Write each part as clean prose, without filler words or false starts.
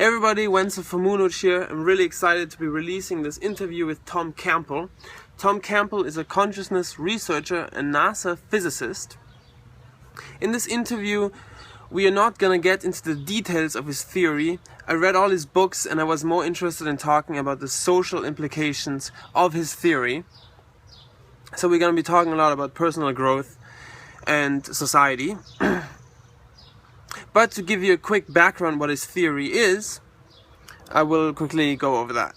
Hey everybody, Wenzel from Hooch here. I'm really excited to be releasing this interview with Tom Campbell. Tom Campbell is a consciousness researcher and NASA physicist. In this interview, we are not going to get into the details of his theory. I read all his books and I was more interested in talking about the social implications of his theory. So we're going to be talking a lot about personal growth and society. But to give you a quick background what his theory is, I will quickly go over that.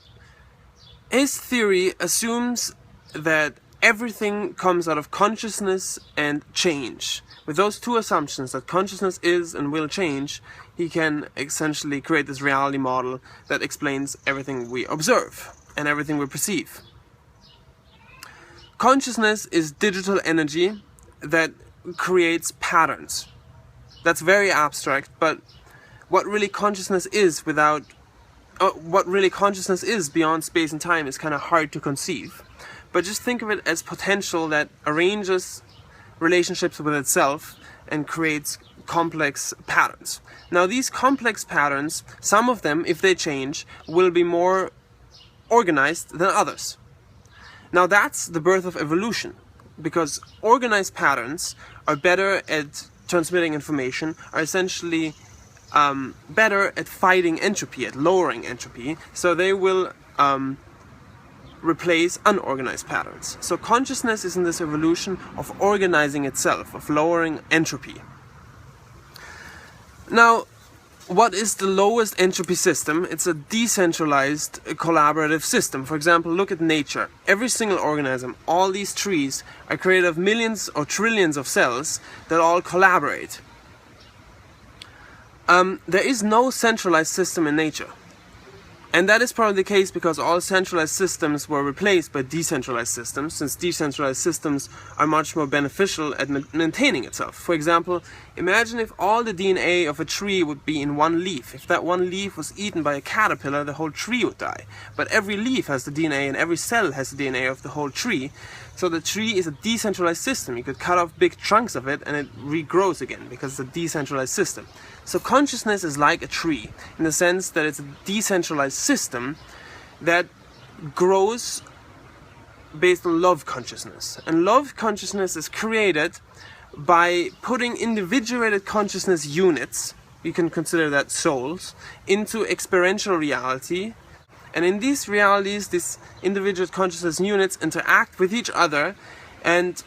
His theory assumes that everything comes out of consciousness and change. With those two assumptions, that consciousness is and will change, he can essentially create this reality model that explains everything we observe and everything we perceive. Consciousness is digital energy that creates patterns. That's very abstract, but what really consciousness is beyond space and time is kind of hard to conceive. But just think of it as potential that arranges relationships with itself and creates complex patterns. Now these complex patterns, some of them, if they change, will be more organized than others. Now that's the birth of evolution, because organized patterns are better at transmitting information, are essentially better at fighting entropy, at lowering entropy, so they will replace unorganized patterns. So consciousness is in this evolution of organizing itself, of lowering entropy. Now, what is the lowest entropy system? It's a decentralized collaborative system. For example, look at nature. Every single organism, all these trees, are created of millions or trillions of cells that all collaborate. There is no centralized system in nature. And that is probably the case because all centralized systems were replaced by decentralized systems, since decentralized systems are much more beneficial at maintaining itself. For example, imagine if all the DNA of a tree would be in one leaf. If that one leaf was eaten by a caterpillar, the whole tree would die. But every leaf has the DNA and every cell has the DNA of the whole tree. So the tree is a decentralized system. You could cut off big chunks of it and it regrows again because it's a decentralized system. So consciousness is like a tree in the sense that it's a decentralized system that grows based on love consciousness. And love consciousness is created by putting individuated consciousness units, you can consider that souls, into experiential reality. And in these realities, these individual consciousness units interact with each other and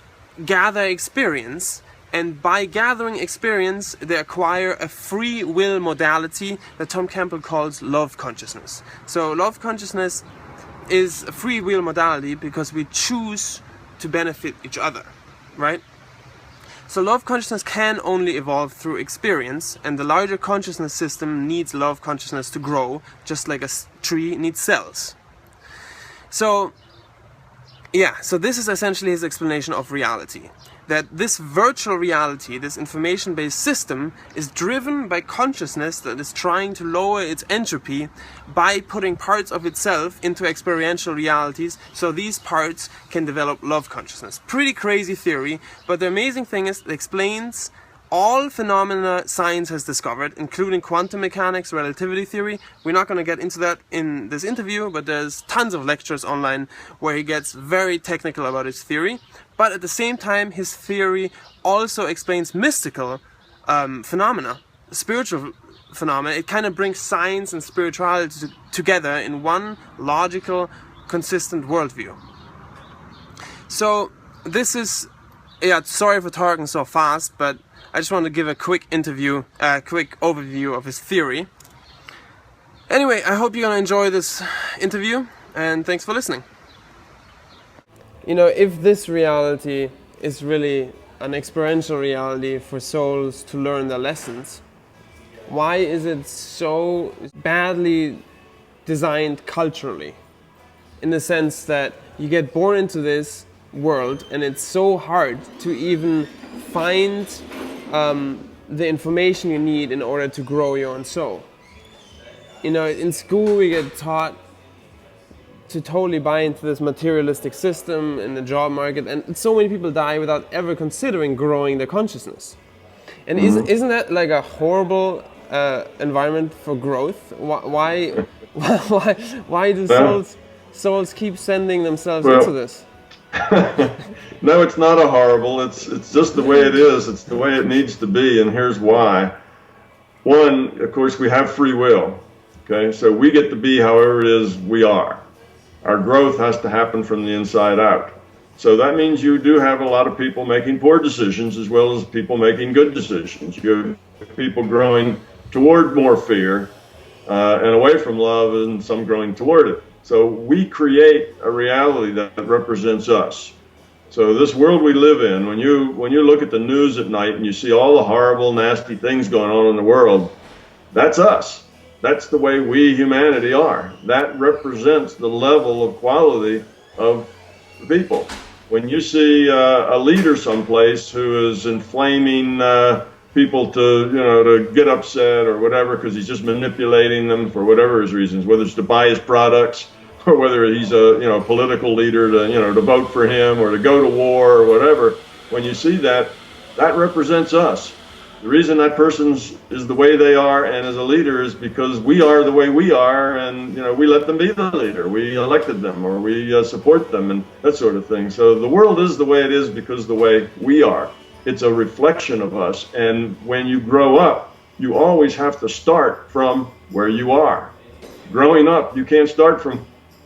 gather experience. And by gathering experience, they acquire a free will modality that Tom Campbell calls love consciousness. So love consciousness is a free will modality because we choose to benefit each other, right? So love consciousness can only evolve through experience, and the larger consciousness system needs love consciousness to grow, just like a tree needs cells. So this is essentially his explanation of reality. That this virtual reality, this information-based system, is driven by consciousness that is trying to lower its entropy by putting parts of itself into experiential realities, so these parts can develop love consciousness. Pretty crazy theory, but the amazing thing is it explains all phenomena science has discovered, including quantum mechanics, relativity theory. We're not going to get into that in this interview, but there's tons of lectures online where he gets very technical about his theory. But at the same time, his theory also explains mystical phenomena, spiritual phenomena. It kind of brings science and spirituality together in one logical, consistent worldview. So this is, sorry for talking so fast, but I just want to give a quick overview of his theory. Anyway, I hope you're going to enjoy this interview, and thanks for listening. You know, if this reality is really an experiential reality for souls to learn their lessons, why is it so badly designed culturally? In the sense that you get born into this world and it's so hard to even find the information you need in order to grow your own soul. You know, in school we get taught to totally buy into this materialistic system in the job market, and so many people die without ever considering growing their consciousness. And isn't that like a horrible environment for growth? Why do No, souls keep sending themselves into well, this? no, it's not a horrible. It's just the way it is. It's the way it needs to be, and here's why. One, of course, we have free will. Okay, so we get to be however it is we are. Our growth has to happen from the inside out. So that means you do have a lot of people making poor decisions as well as people making good decisions. You have people growing toward more fear and away from love, and some growing toward it. So we create a reality that represents us. So this world we live in, when you look at the news at night and you see all the horrible, nasty things going on in the world, that's us. That's the way we humanity are. That represents the level of quality of the people. When you see a leader someplace who is inflaming people to get upset or whatever because he's just manipulating them for whatever his reasons, whether it's to buy his products or whether he's a political leader to vote for him or to go to war or whatever, when you see that, that represents us. The reason that person is the way they are and as a leader is because we are the way we are, and we let them be the leader. We elected them, or we support them, and that sort of thing. So the world is the way it is because the way we are. It's a reflection of us, and when you grow up, you always have to start from where you are. Growing up, you can't start from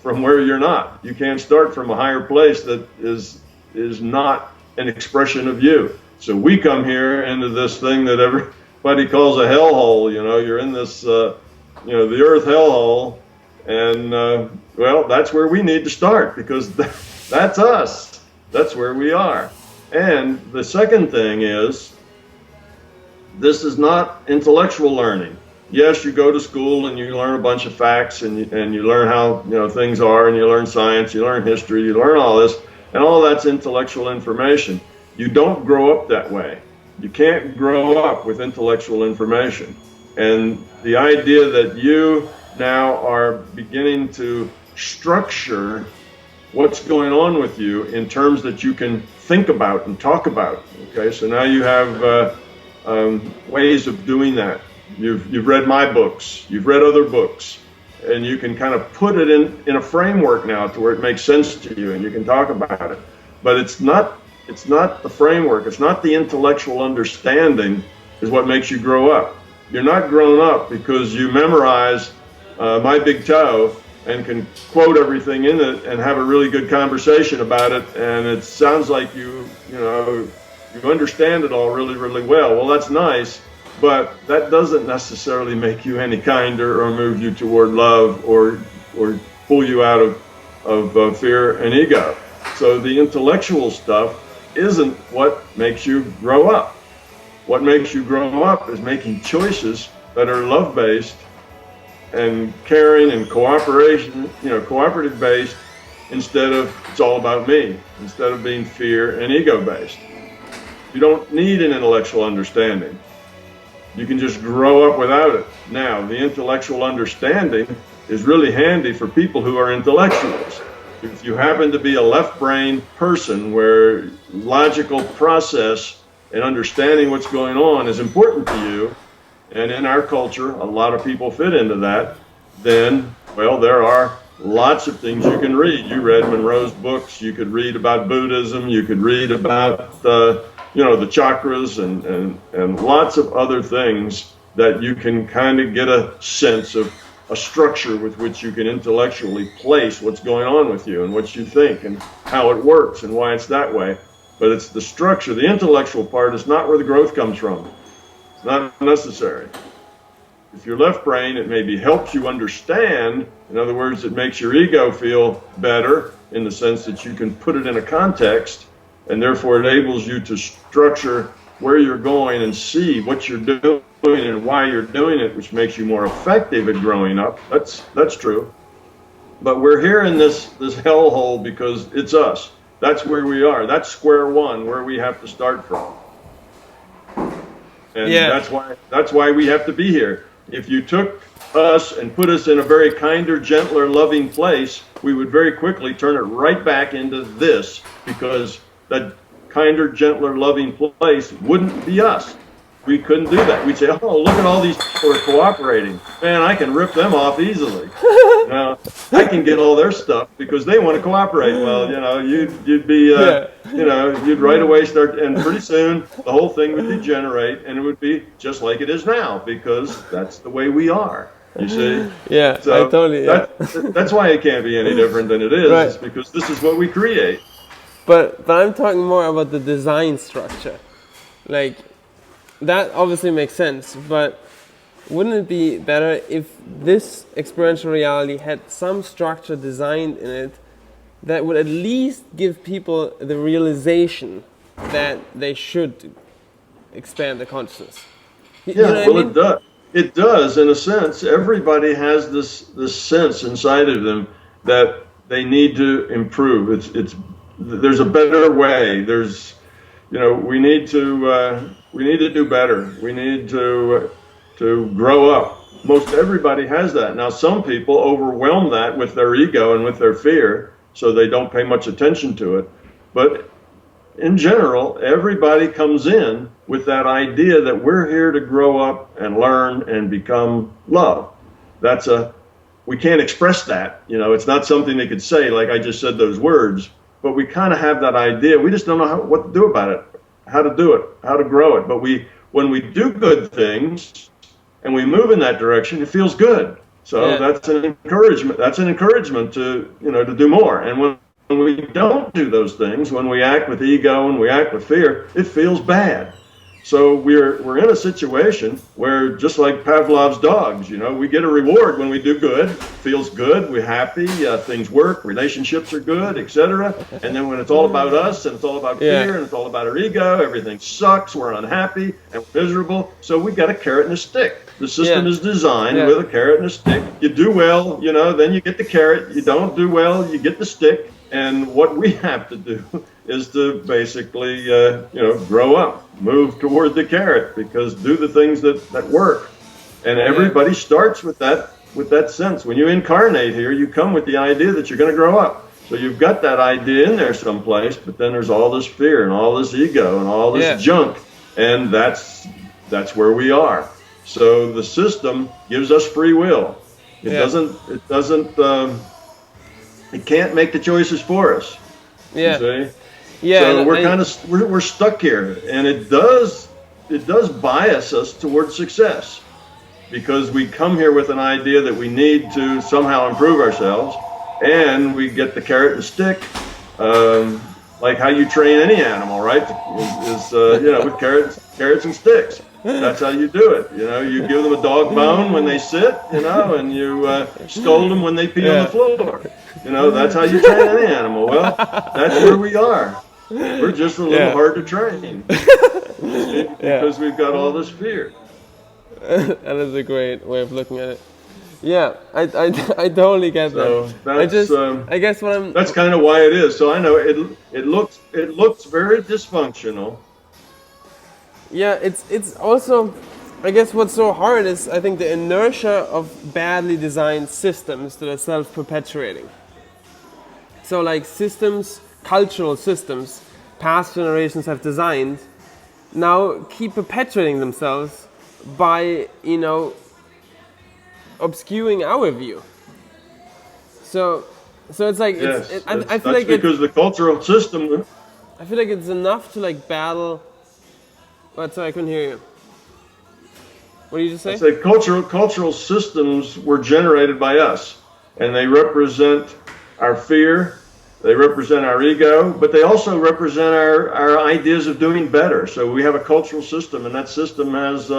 where you're not. You can't start from a higher place that is not an expression of you. So we come here into this thing that everybody calls a hellhole. You're in this, the earth hellhole, and well, that's where we need to start because that's us. That's where we are. And the second thing is, this is not intellectual learning. Yes, you go to school and you learn a bunch of facts and you learn how things are, and you learn science, you learn history, you learn all this, and all that's intellectual information. You don't grow up that way. You can't grow up with intellectual information. And the idea that you now are beginning to structure what's going on with you in terms that you can think about and talk about. Okay, so now you have ways of doing that. You've read my books, you've read other books, and you can kind of put it in a framework now to where it makes sense to you and you can talk about it. But it's not the framework, it's not the intellectual understanding is what makes you grow up. You're not grown up because you memorize My Big Toe and can quote everything in it and have a really good conversation about it, and it sounds like you understand it all really, really well. Well, that's nice, but that doesn't necessarily make you any kinder or move you toward love or pull you out of fear and ego. So the intellectual stuff isn't what makes you grow up. What makes you grow up is making choices that are love-based and caring and cooperative based, instead of it's all about me, instead of being fear and ego based. You don't need an intellectual understanding. You can just grow up without it. Now, the intellectual understanding is really handy for people who are intellectuals. If you happen to be a left brain person where logical process and understanding what's going on is important to you, and in our culture, a lot of people fit into that, then, well, there are lots of things you can read. You read Monroe's books, you could read about Buddhism, you could read about, the chakras and lots of other things that you can kind of get a sense of a structure with which you can intellectually place what's going on with you and what you think and how it works and why it's that way. But it's the structure. The intellectual part is not where the growth comes from. It's not necessary. If you're left brain, it maybe helps you understand. In other words, it makes your ego feel better in the sense that you can put it in a context, and therefore it enables you to structure where you're going and see what you're doing and why you're doing it, which makes you more effective at growing up. That's true. But we're here in this hellhole because it's us. That's where we are. That's square one, where we have to start from. And Yeah. that's why we have to be here. If you took us and put us in a very kinder, gentler, loving place, we would very quickly turn it right back into this, because that kinder, gentler, loving place wouldn't be us. we couldn't do that. We'd say, oh, look at all these people are cooperating. Man, I can rip them off easily. I can get all their stuff because they want to cooperate. Well, you'd be, you'd right away start, and pretty soon the whole thing would degenerate, and it would be just like it is now, because that's the way we are. You see? Yeah, so I totally. Yeah. That's why it can't be any different than it is. Right. It's because this is what we create. But I'm talking more about the design structure. Like, that obviously makes sense, but wouldn't it be better if this experiential reality had some structure designed in it that would at least give people the realization that they should expand their consciousness? It does. It does, in a sense. Everybody has this sense inside of them that they need to improve. There's a better way. We need to do better. We need to grow up. Most everybody has that. Now, some people overwhelm that with their ego and with their fear, so they don't pay much attention to it. But in general, everybody comes in with that idea that we're here to grow up and learn and become love. We can't express that. It's not something they could say, like I just said those words, but we kind of have that idea. We just don't know what to do about it, how to do it, how to grow it. But when we do good things and we move in that direction, it feels good. So that's an encouragement. That's an encouragement to do more. And when we don't do those things, when we act with ego and we act with fear, it feels bad. So we're in a situation where, just like Pavlov's dogs, we get a reward when we do good. Feels good, we're happy, things work, relationships are good, etc. And then when it's all about us and it's all about fear and it's all about our ego, everything sucks, we're unhappy and we're miserable. So we got a carrot and a stick. The system is designed with a carrot and a stick. You do well, then you get the carrot. You don't do well, you get the stick. And what we have to do is to basically, grow up, move toward the carrot, because do the things that work. And everybody starts with that sense. When you incarnate here, you come with the idea that you're going to grow up. So you've got that idea in there someplace, but then there's all this fear and all this ego and all this junk. And that's where we are. So the system gives us free will. It can't make the choices for us. You see? So we're stuck here, and it does bias us towards success, because we come here with an idea that we need to somehow improve ourselves, and we get the carrot and stick, like how you train any animal, right? With carrots and sticks. That's how you do it. You give them a dog bone when they sit, and you scold them when they pee on the floor. That's how you train any animal. Well, that's where we are. We're just a little hard to train because we've got all this fear. That is a great way of looking at it. Yeah, I totally get that. I guess what I'm. That's kind of why it is. So I know it looks very dysfunctional. Yeah, it's also, I guess what's so hard is, I think, the inertia of badly designed systems that are self-perpetuating. So like systems, cultural systems, past generations have designed, now keep perpetuating themselves by, obscuring our view. So it's like, I feel like because the cultural system. I feel like it's enough to like battle. What? Sorry, I couldn't hear you. What did you just say? I say cultural systems were generated by us, and they represent our fear, they represent our ego, but they also represent our ideas of doing better. So we have a cultural system, and that system has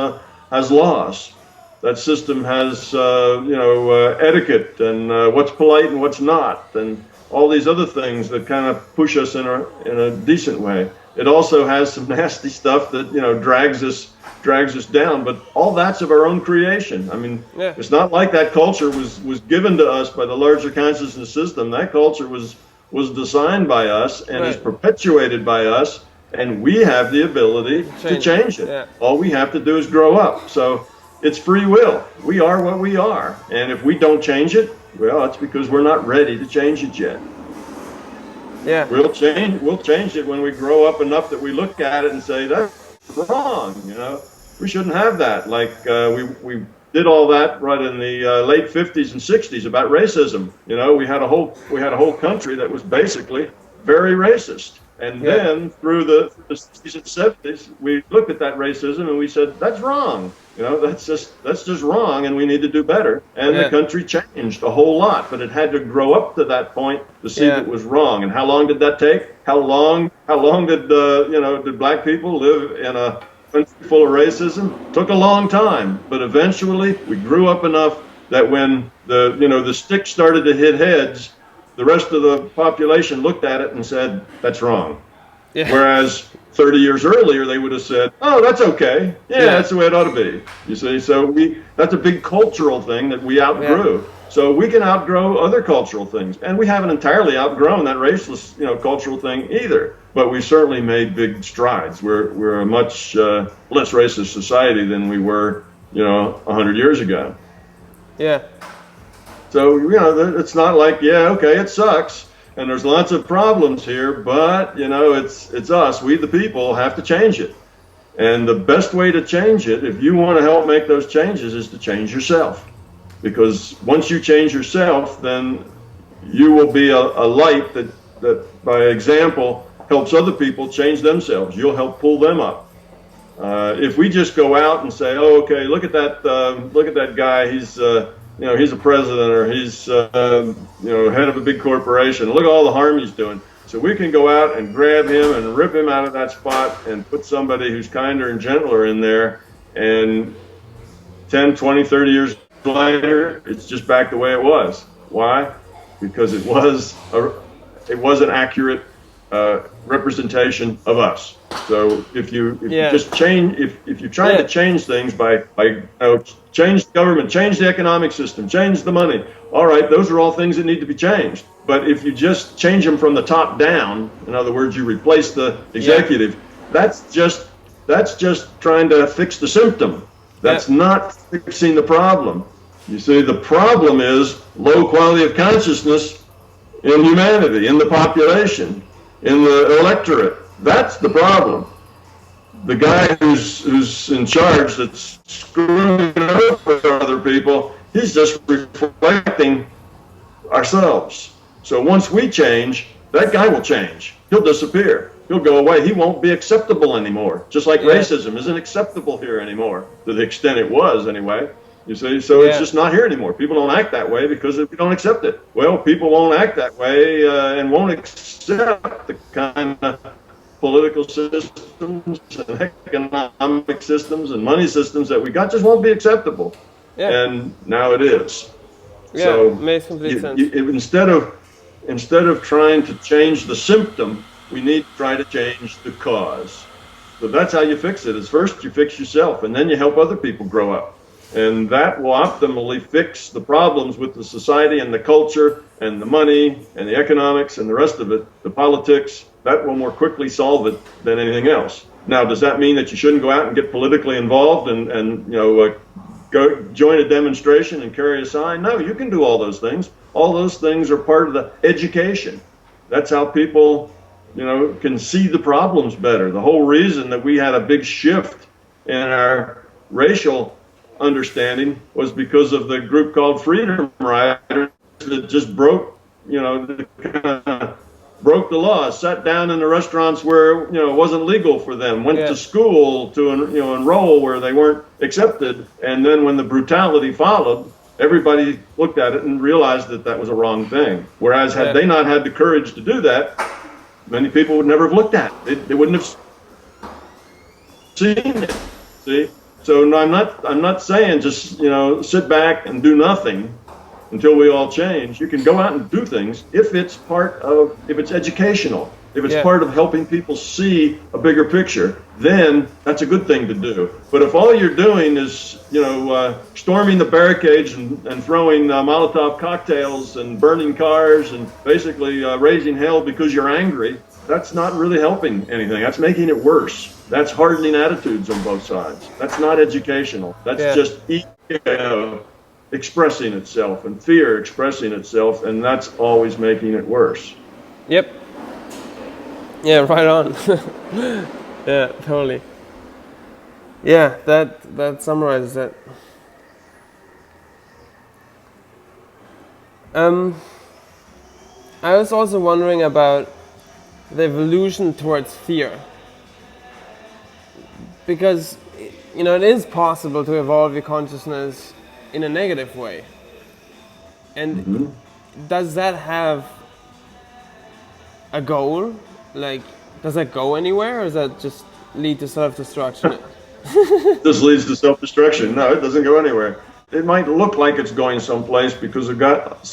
laws. That system has etiquette and what's polite and what's not, and all these other things that kind of push us in a decent way. It also has some nasty stuff that drags us down, but all that's of our own creation. I mean, It's not like that culture was given to us by the larger consciousness system. That culture was designed by us and is perpetuated by us, and we have the ability to change it. Yeah. All we have to do is grow up. So it's free will. We are what we are, and if we don't change it, well, it's because we're not ready to change it yet. Yeah, we'll change it when we grow up enough that we look at it and say that's wrong. We shouldn't have that. Like we did all that right in the late 50s and 60s about racism. You know, we had a whole country that was basically very racist. And then through the 60s and 70s, we looked at that racism and we said, that's wrong. You know, that's just wrong, and we need to do better. And the country changed a whole lot, but it had to grow up to that point to see that it was wrong. And how long did that take? How long did did black people live in a country full of racism? Took a long time, but eventually we grew up enough that when the stick started to hit heads, the rest of the population looked at it and said, that's wrong. Yeah. Whereas 30 years earlier, they would have said, oh, that's okay. Yeah, that's the way it ought to be. You see, so that's a big cultural thing that we outgrew. Yeah. So we can outgrow other cultural things. And we haven't entirely outgrown that raceless, cultural thing either. But we certainly made big strides. We're a much less racist society than we were, 100 years ago. Yeah. So, it's not like, it sucks, and there's lots of problems here, but, it's us, we the people, have to change it. And the best way to change it, if you want to help make those changes, is to change yourself. Because once you change yourself, then you will be a light that, by example, helps other people change themselves. You'll help pull them up. If we just go out and say, oh, okay, look at that guy, he's a president, or he's, head of a big corporation. Look at all the harm he's doing. So we can go out and grab him and rip him out of that spot and put somebody who's kinder and gentler in there. And 10, 20, 30 years later, it's just back the way it was. Why? Because it was an accurate representation of us. So if you just change, if you're trying to change things by change the government, change the economic system, change the money, all right, those are all things that need to be changed. But if you just change them from the top down, in other words, you replace the executive, that's just trying to fix the symptom. That's not fixing the problem. You see, the problem is low quality of consciousness in humanity, in the population, in the electorate. That's the problem. The guy who's in charge that's screwing over other people, he's just reflecting ourselves. So once we change, that guy will change. He'll disappear. He'll go away. He won't be acceptable anymore. Just like racism isn't acceptable here anymore, to the extent it was anyway. You see, so it's just not here anymore. People don't act that way because we don't accept it. Well, people won't act that way and won't accept the kind of political systems and economic systems and money systems that we got. Just won't be acceptable. Yeah. And now it is. Yeah, so makes complete sense. Instead of trying to change the symptom, we need to try to change the cause. So that's how you fix it. Is first you fix yourself, and then you help other people grow up. And that will optimally fix the problems with the society and the culture and the money and the economics and the rest of it, the politics. That will more quickly solve it than anything else. Now, does that mean that you shouldn't go out and get politically involved and go join a demonstration and carry a sign? No, you can do all those things. All those things are part of the education. That's how people, can see the problems better. The whole reason that we had a big shift in our racial understanding was because of the group called Freedom Riders that just broke the law, sat down in the restaurants where it wasn't legal for them, went to school to enroll where they weren't accepted, and then when the brutality followed, everybody looked at it and realized that that was a wrong thing. Whereas had they not had the courage to do that, many people would never have looked at it. They wouldn't have seen it. See. So no, I'm not saying just sit back and do nothing until we all change. You can go out and do things if it's educational, if it's part of helping people see a bigger picture, then that's a good thing to do. But if all you're doing is storming the barricades and throwing Molotov cocktails and burning cars and basically raising hell because you're angry, that's not really helping anything. That's making it worse. That's hardening attitudes on both sides. That's not educational. That's just ego expressing itself and fear expressing itself, and that's always making it worse. Yep. Yeah, right on. Yeah, totally. Yeah, that summarizes it. I was also wondering about the evolution towards fear, because it is possible to evolve your consciousness in a negative way, and does that have a goal? Like, does that go anywhere, or does that just lead to self-destruction? This leads to self-destruction. No, it doesn't go anywhere. It might look like it's going someplace because we've got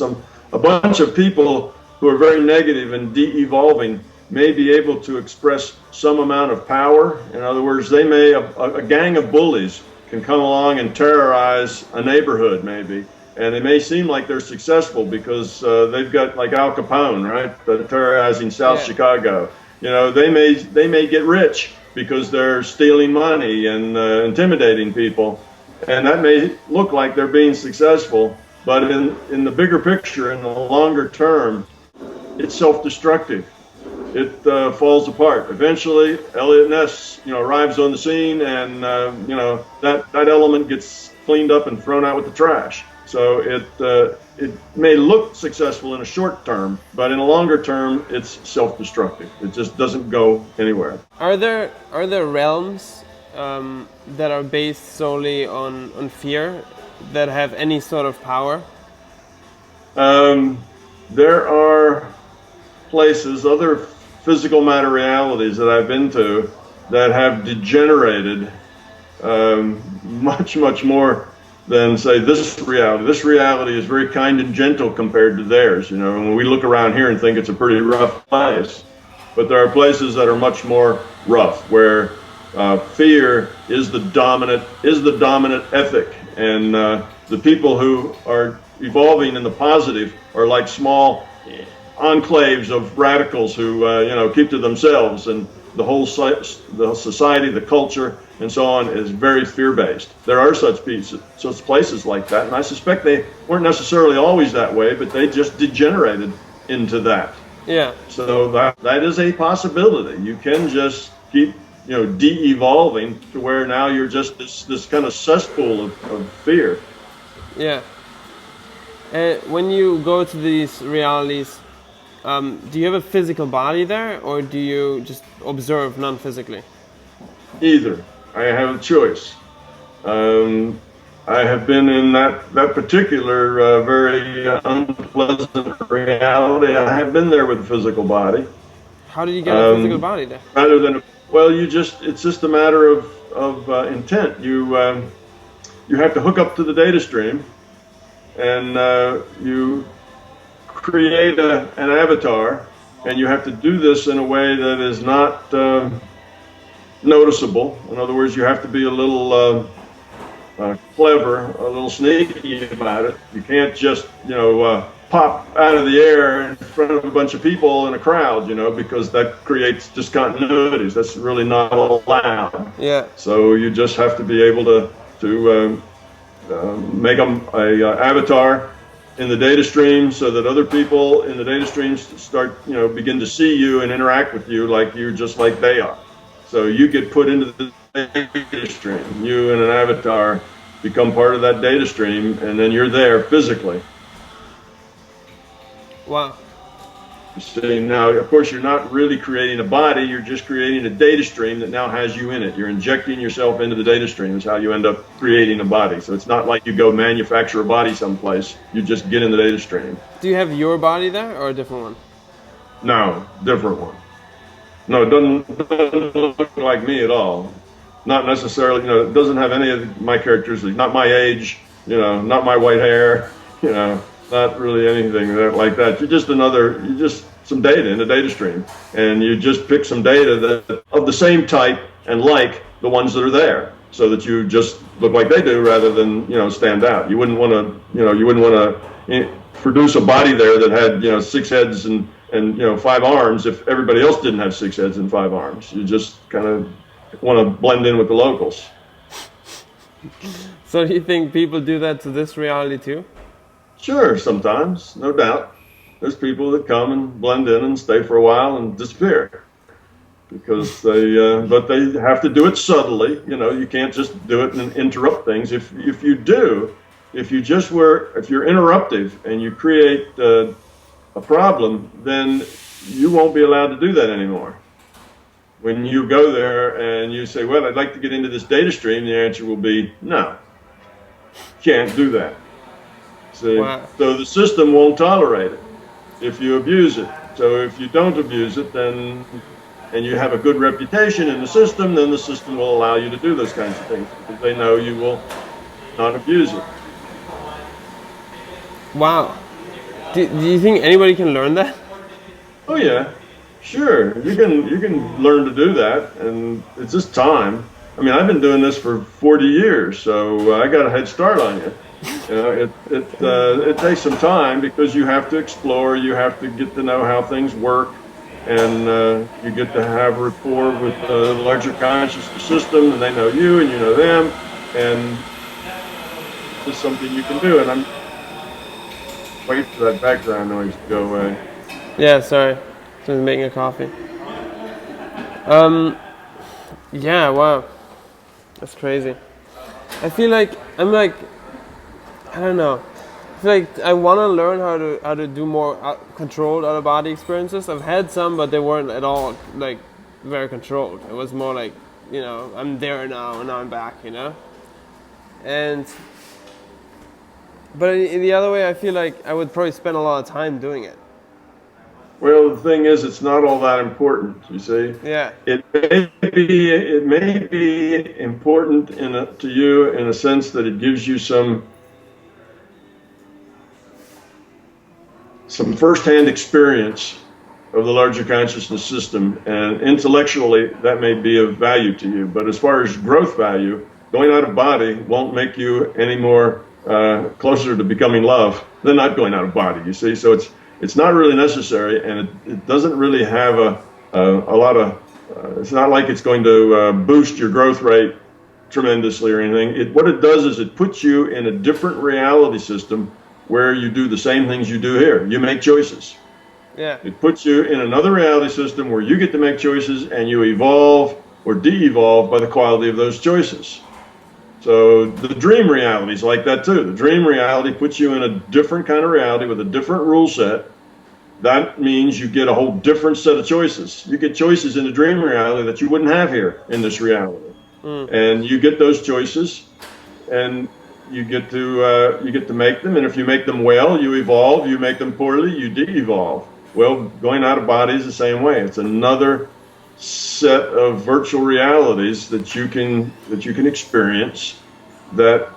a bunch of people who are very negative and de-evolving may be able to express some amount of power. In other words, a gang of bullies can come along and terrorize a neighborhood maybe. And they may seem like they're successful because they've got, like Al Capone, right? They're terrorizing South Chicago. They may get rich because they're stealing money and intimidating people. And that may look like they're being successful, but in the bigger picture, in the longer term, it's self-destructive. It falls apart. Eventually, Elliot Ness, arrives on the scene, and that element gets cleaned up and thrown out with the trash. So it may look successful in a short term, but in a longer term, it's self-destructive. It just doesn't go anywhere. Are there realms that are based solely on fear that have any sort of power? There are places, other physical matter realities that I've been to that have degenerated much, much more than, say, this reality. This reality is very kind and gentle compared to theirs. When we look around here and think it's a pretty rough place, but there are places that are much more rough, where fear is the dominant ethic, and the people who are evolving in the positive are like small enclaves of radicals who keep to themselves, and the whole society, the culture, and so on is very fear-based. There are such places like that, and I suspect they weren't necessarily always that way, but they just degenerated into that. Yeah. So that is a possibility. You can just keep de-evolving to where now you're just this kind of cesspool of fear. Yeah. When you go to these realities, do you have a physical body there, or do you just observe non-physically? Either. I have a choice. I have been in that particular very unpleasant reality. I have been there with a physical body. How did you get a physical body there? Rather than, it's just a matter of intent. You have to hook up to the data stream, and you create an avatar, and you have to do this in a way that is not noticeable. In other words, you have to be a little clever, a little sneaky about it. You can't just pop out of the air in front of a bunch of people in a crowd, because that creates discontinuities. That's really not allowed. Yeah. So you just have to be able to make a avatar in the data stream, so that other people in the data streams begin to see you and interact with you like you're just like they are. So you get put into the data stream. You and an avatar become part of that data stream, and then you're there physically. Wow. You see, now, of course, you're not really creating a body. You're just creating a data stream that now has you in it. You're injecting yourself into the data stream. Is how you end up creating a body. So it's not like you go manufacture a body someplace. You just get in the data stream. Do you have your body there, or a different one? No, different one. No, it doesn't look like me at all. Not necessarily, it doesn't have any of my characteristics. Not my age, not my white hair, not really anything like that. You're just some data in a data stream, and you just pick some data that of the same type and like the ones that are there, so that you just look like they do rather than stand out. You wouldn't want to produce a body there that had 6 heads and 5 arms if everybody else didn't have 6 heads and 5 arms. You just kind of want to blend in with the locals. So do you think people do that to this reality too? Sure, sometimes, no doubt. There's people that come and blend in and stay for a while and disappear. because but they have to do it subtly. You know, you can't just do it and interrupt things. If you do, if you're interruptive and you create a problem, then you won't be allowed to do that anymore. When you go there and you say, well, I'd like to get into this data stream, the answer will be no, can't do that. See? Wow. So the system won't tolerate it if you abuse it. So if you don't abuse it, then, and you have a good reputation in the system, then the system will allow you to do those kinds of things because they know you will not abuse it. Wow. Do you think anybody can learn that? Oh yeah, sure. You can learn to do that, and it's just time. I mean, I've been doing this for 40 years, so I got a head start on you. You know, it takes some time because you have to explore, you have to get to know how things work, and you get to have rapport with the larger consciousness system, and they know you, and you know them, and it's just something you can do. And I'm waiting for that background noise to go away. Yeah, sorry. Just making a coffee. Yeah, wow. That's crazy. I feel like I don't know. I feel like I want to learn how to do more controlled out of body experiences. I've had some, but they weren't at all like very controlled. It was more like, you know, I'm there now and now I'm back, you know. But in the other way, I feel like I would probably spend a lot of time doing it. Well, the thing is, it's not all that important, you see. Yeah. It may be important to you in a sense that it gives you some first-hand experience of the larger consciousness system, and intellectually that may be of value to you. But as far as growth value, going out of body won't make you any more closer to becoming love than not going out of body, you see. So it's not really necessary, and it doesn't really have a lot of, it's not like it's going to boost your growth rate tremendously or anything. What it does is it puts you in a different reality system where you do the same things you do here. You make choices. Yeah. It puts you in another reality system where you get to make choices, and you evolve or de-evolve by the quality of those choices. So the dream reality is like that too. The dream reality puts you in a different kind of reality with a different rule set. That means you get a whole different set of choices. You get choices in the dream reality that you wouldn't have here in this reality. And you get those choices, and you get to make them. And if you make them well, you evolve. You make them poorly, you de-evolve. Well, going out of body is the same way. It's another set of virtual realities that you can experience that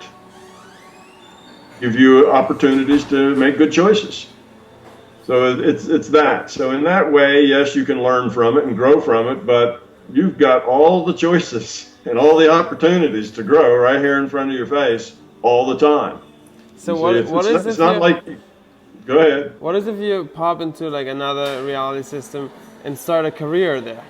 give you opportunities to make good choices. So it's that. So in that way, yes, you can learn from it and grow from it, but you've got all the choices and all the opportunities to grow right here in front of your face all the time. So what is it's not like, go ahead. What is if you pop into like another reality system and start a career there?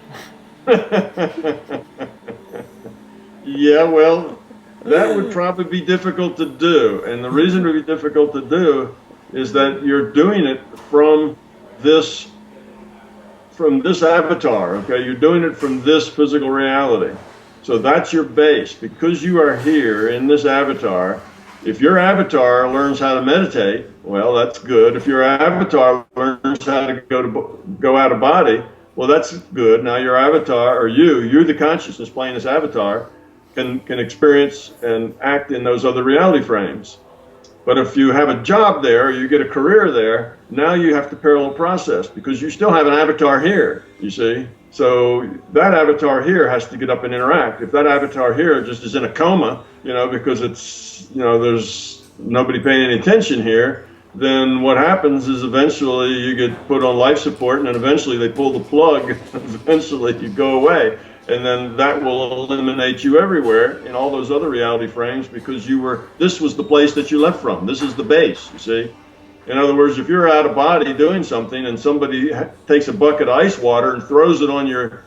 Yeah, well, that would probably be difficult to do. And the reason it would be difficult to do is that you're doing it from this avatar, okay? You're doing it from this physical reality. So that's your base. Because you are here in this avatar, if your avatar learns how to meditate, well, that's good. If your avatar learns how to go out of body, well, that's good. Now your avatar, or you're the consciousness playing this avatar, can experience and act in those other reality frames. But if you have a job there, or you get a career there, now you have to parallel process because you still have an avatar here, you see? So that avatar here has to get up and interact. If that avatar here just is in a coma, because it's, there's nobody paying any attention here, then what happens is eventually you get put on life support, and then eventually they pull the plug, and eventually you go away. And then that will eliminate you everywhere in all those other reality frames because this was the place that you left from. This is the base, you see. In other words, if you're out of body doing something and somebody takes a bucket of ice water and throws it on your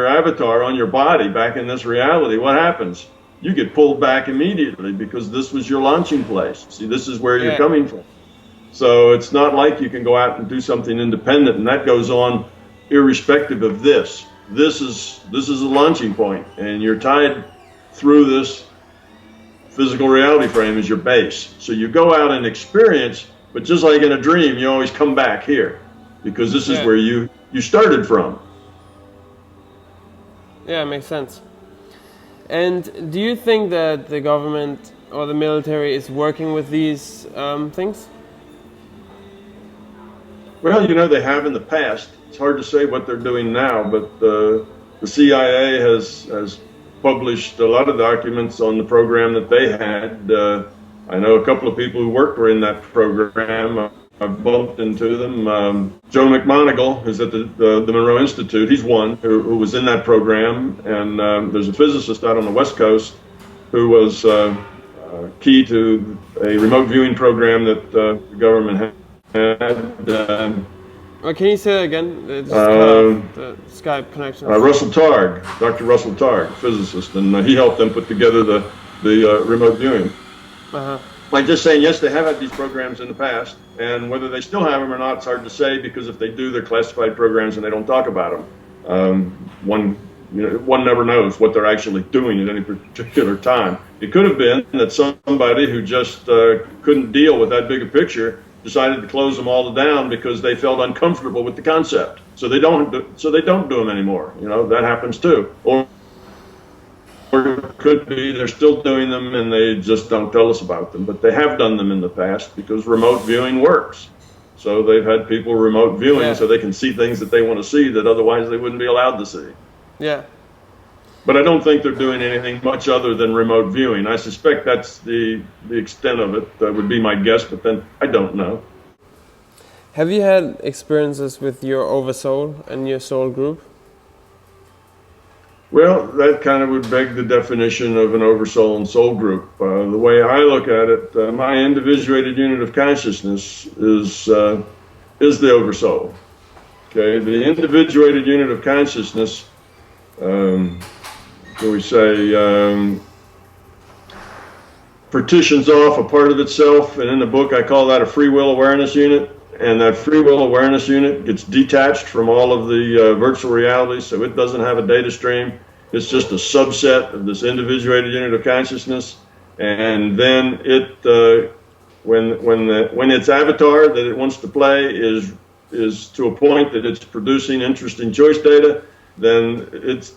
avatar, on your body back in this reality, what happens? You get pulled back immediately because this was your launching place. See, this is where you're coming from. So it's not like you can go out and do something independent, and that goes on irrespective of this. this is a launching point, and you're tied through this physical reality frame as your base. So you go out and experience, but just like in a dream, you always come back here because this is where you started from. Yeah, makes sense. And do you think that the government or the military is working with these things? Well, you know, they have in the past. It's hard to say what they're doing now, but the CIA has published a lot of documents on the program that they had. I know a couple of people who worked in that program. I've bumped into them. Joe McMoneagle, who's at the Monroe Institute, he's one who was in that program. And there's a physicist out on the West Coast who was key to a remote viewing program that the government had. Can you say that again? Just cut off the Skype connection. Russell Targ, Dr. Russell Targ, physicist, and he helped them put together the remote viewing. Like just saying, yes, they have had these programs in the past, and whether they still have them or not, it's hard to say because if they do, they're classified programs and they don't talk about them. One never knows what they're actually doing at any particular time. It could have been that somebody who just couldn't deal with that big a picture decided to close them all down because they felt uncomfortable with the concept. So they don't do them anymore. You know, that happens too. Or it could be they're still doing them and they just don't tell us about them. But they have done them in the past because remote viewing works. So they've had people remote viewing so they can see things that they want to see that otherwise they wouldn't be allowed to see. Yeah. But I don't think they're doing anything much other than remote viewing. I suspect that's the extent of it. That would be my guess, but then I don't know. Have you had experiences with your Oversoul and your soul group? Well, that kind of would beg the definition of an Oversoul and soul group. The way I look at it, my individuated unit of consciousness is the Oversoul. Okay, the individuated unit of consciousness. We say, partitions off a part of itself, and in the book I call that a free will awareness unit, and that free will awareness unit gets detached from all of the virtual realities, so it doesn't have a data stream. It's just a subset of this individuated unit of consciousness, and then it, when its avatar that it wants to play is to a point that it's producing interesting choice data, then it's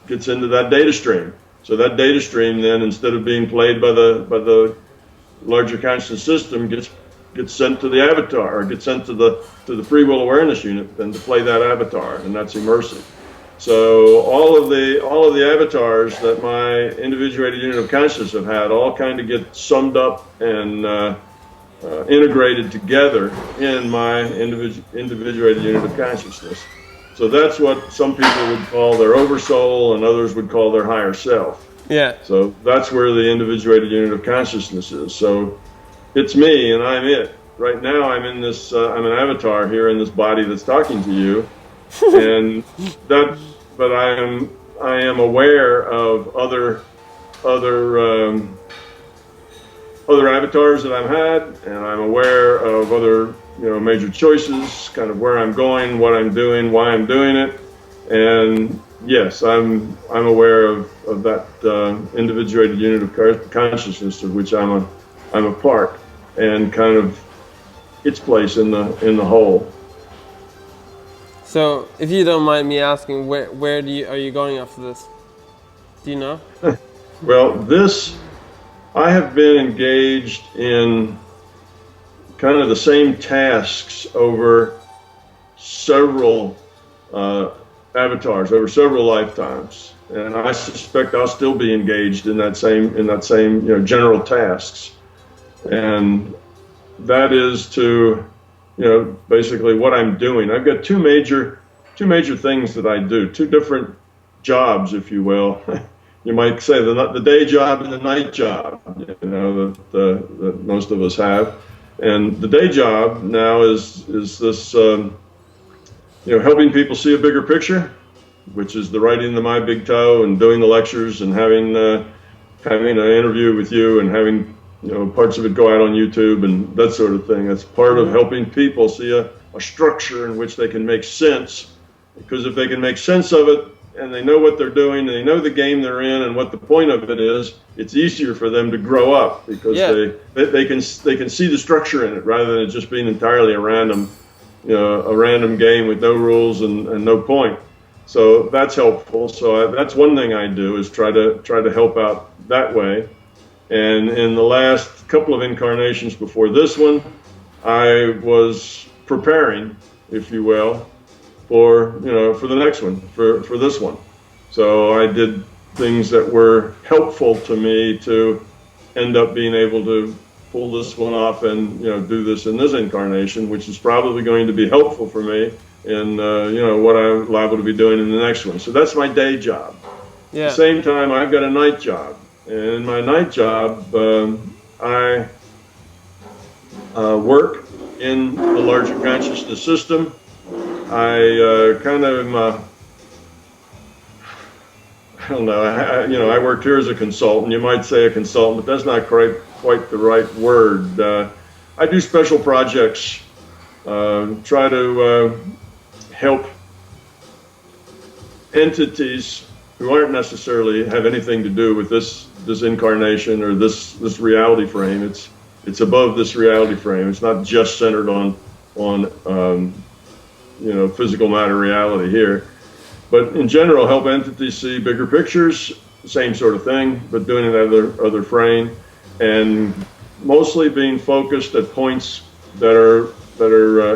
gets into that data stream. So that data stream then, instead of being played by the larger conscious system, gets sent to the avatar, or gets sent to the free will awareness unit, then to play that avatar, and that's immersive. So all of the avatars that my individuated unit of consciousness have had all kind of get summed up and integrated together in my individuated unit of consciousness. So that's what some people would call their Oversoul and others would call their higher self. Yeah. So that's where the individuated unit of consciousness is. So it's me and I'm it. Right now I'm in this, I'm an avatar here in this body that's talking to you. And but I am aware of other avatars that I've had, and I'm aware of other major choices, kind of where I'm going, what I'm doing, why I'm doing it, and yes, I'm aware of that individuated unit of consciousness of which I'm a part, and kind of its place in the whole. So, if you don't mind me asking, where are you going after this? Do you know? Well, I have been engaged in kind of the same tasks over several avatars, over several lifetimes, and I suspect I'll still be engaged in that same general tasks, and that is to basically what I'm doing. I've got two major things that I do, two different jobs, if you will. You might say the day job and the night job, that most of us have. And the day job now is this, helping people see a bigger picture, which is the writing the My Big Toe and doing the lectures and having an interview with you and having parts of it go out on YouTube and that sort of thing. That's part of helping people see a structure in which they can make sense. Because if they can make sense of it, and they know what they're doing, and they know the game they're in and what the point of it is, it's easier for them to grow up because they can see the structure in it rather than it just being entirely a random game with no rules and no point. So that's helpful. So that's one thing I do is try to help out that way. And in the last couple of incarnations before this one, I was preparing, if you will, for the next one, for this one. So I did things that were helpful to me to end up being able to pull this one off and do this in this incarnation, which is probably going to be helpful for me in what I'm liable to be doing in the next one. So that's my day job. Yeah. At the same time, I've got a night job, and in my night job, I work in the larger consciousness system. I I don't know. I worked here as a consultant. You might say a consultant, but that's not quite the right word. I do special projects, try to help entities who aren't necessarily have anything to do with this incarnation or this reality frame. It's above this reality frame. It's not just centered on physical matter reality here. But in general, help entities see bigger pictures, same sort of thing, but doing it at other frame, and mostly being focused at points that are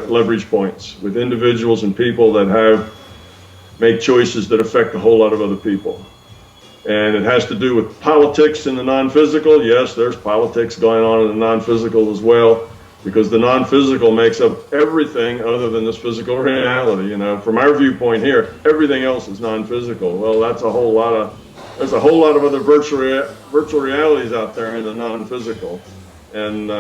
leverage points with individuals and people that make choices that affect a whole lot of other people. And it has to do with politics in the non-physical. Yes, there's politics going on in the non-physical as well, because the non-physical makes up everything other than this physical reality. From our viewpoint here, everything else is non-physical. Well, there's a whole lot of other virtual realities out there in the non-physical. And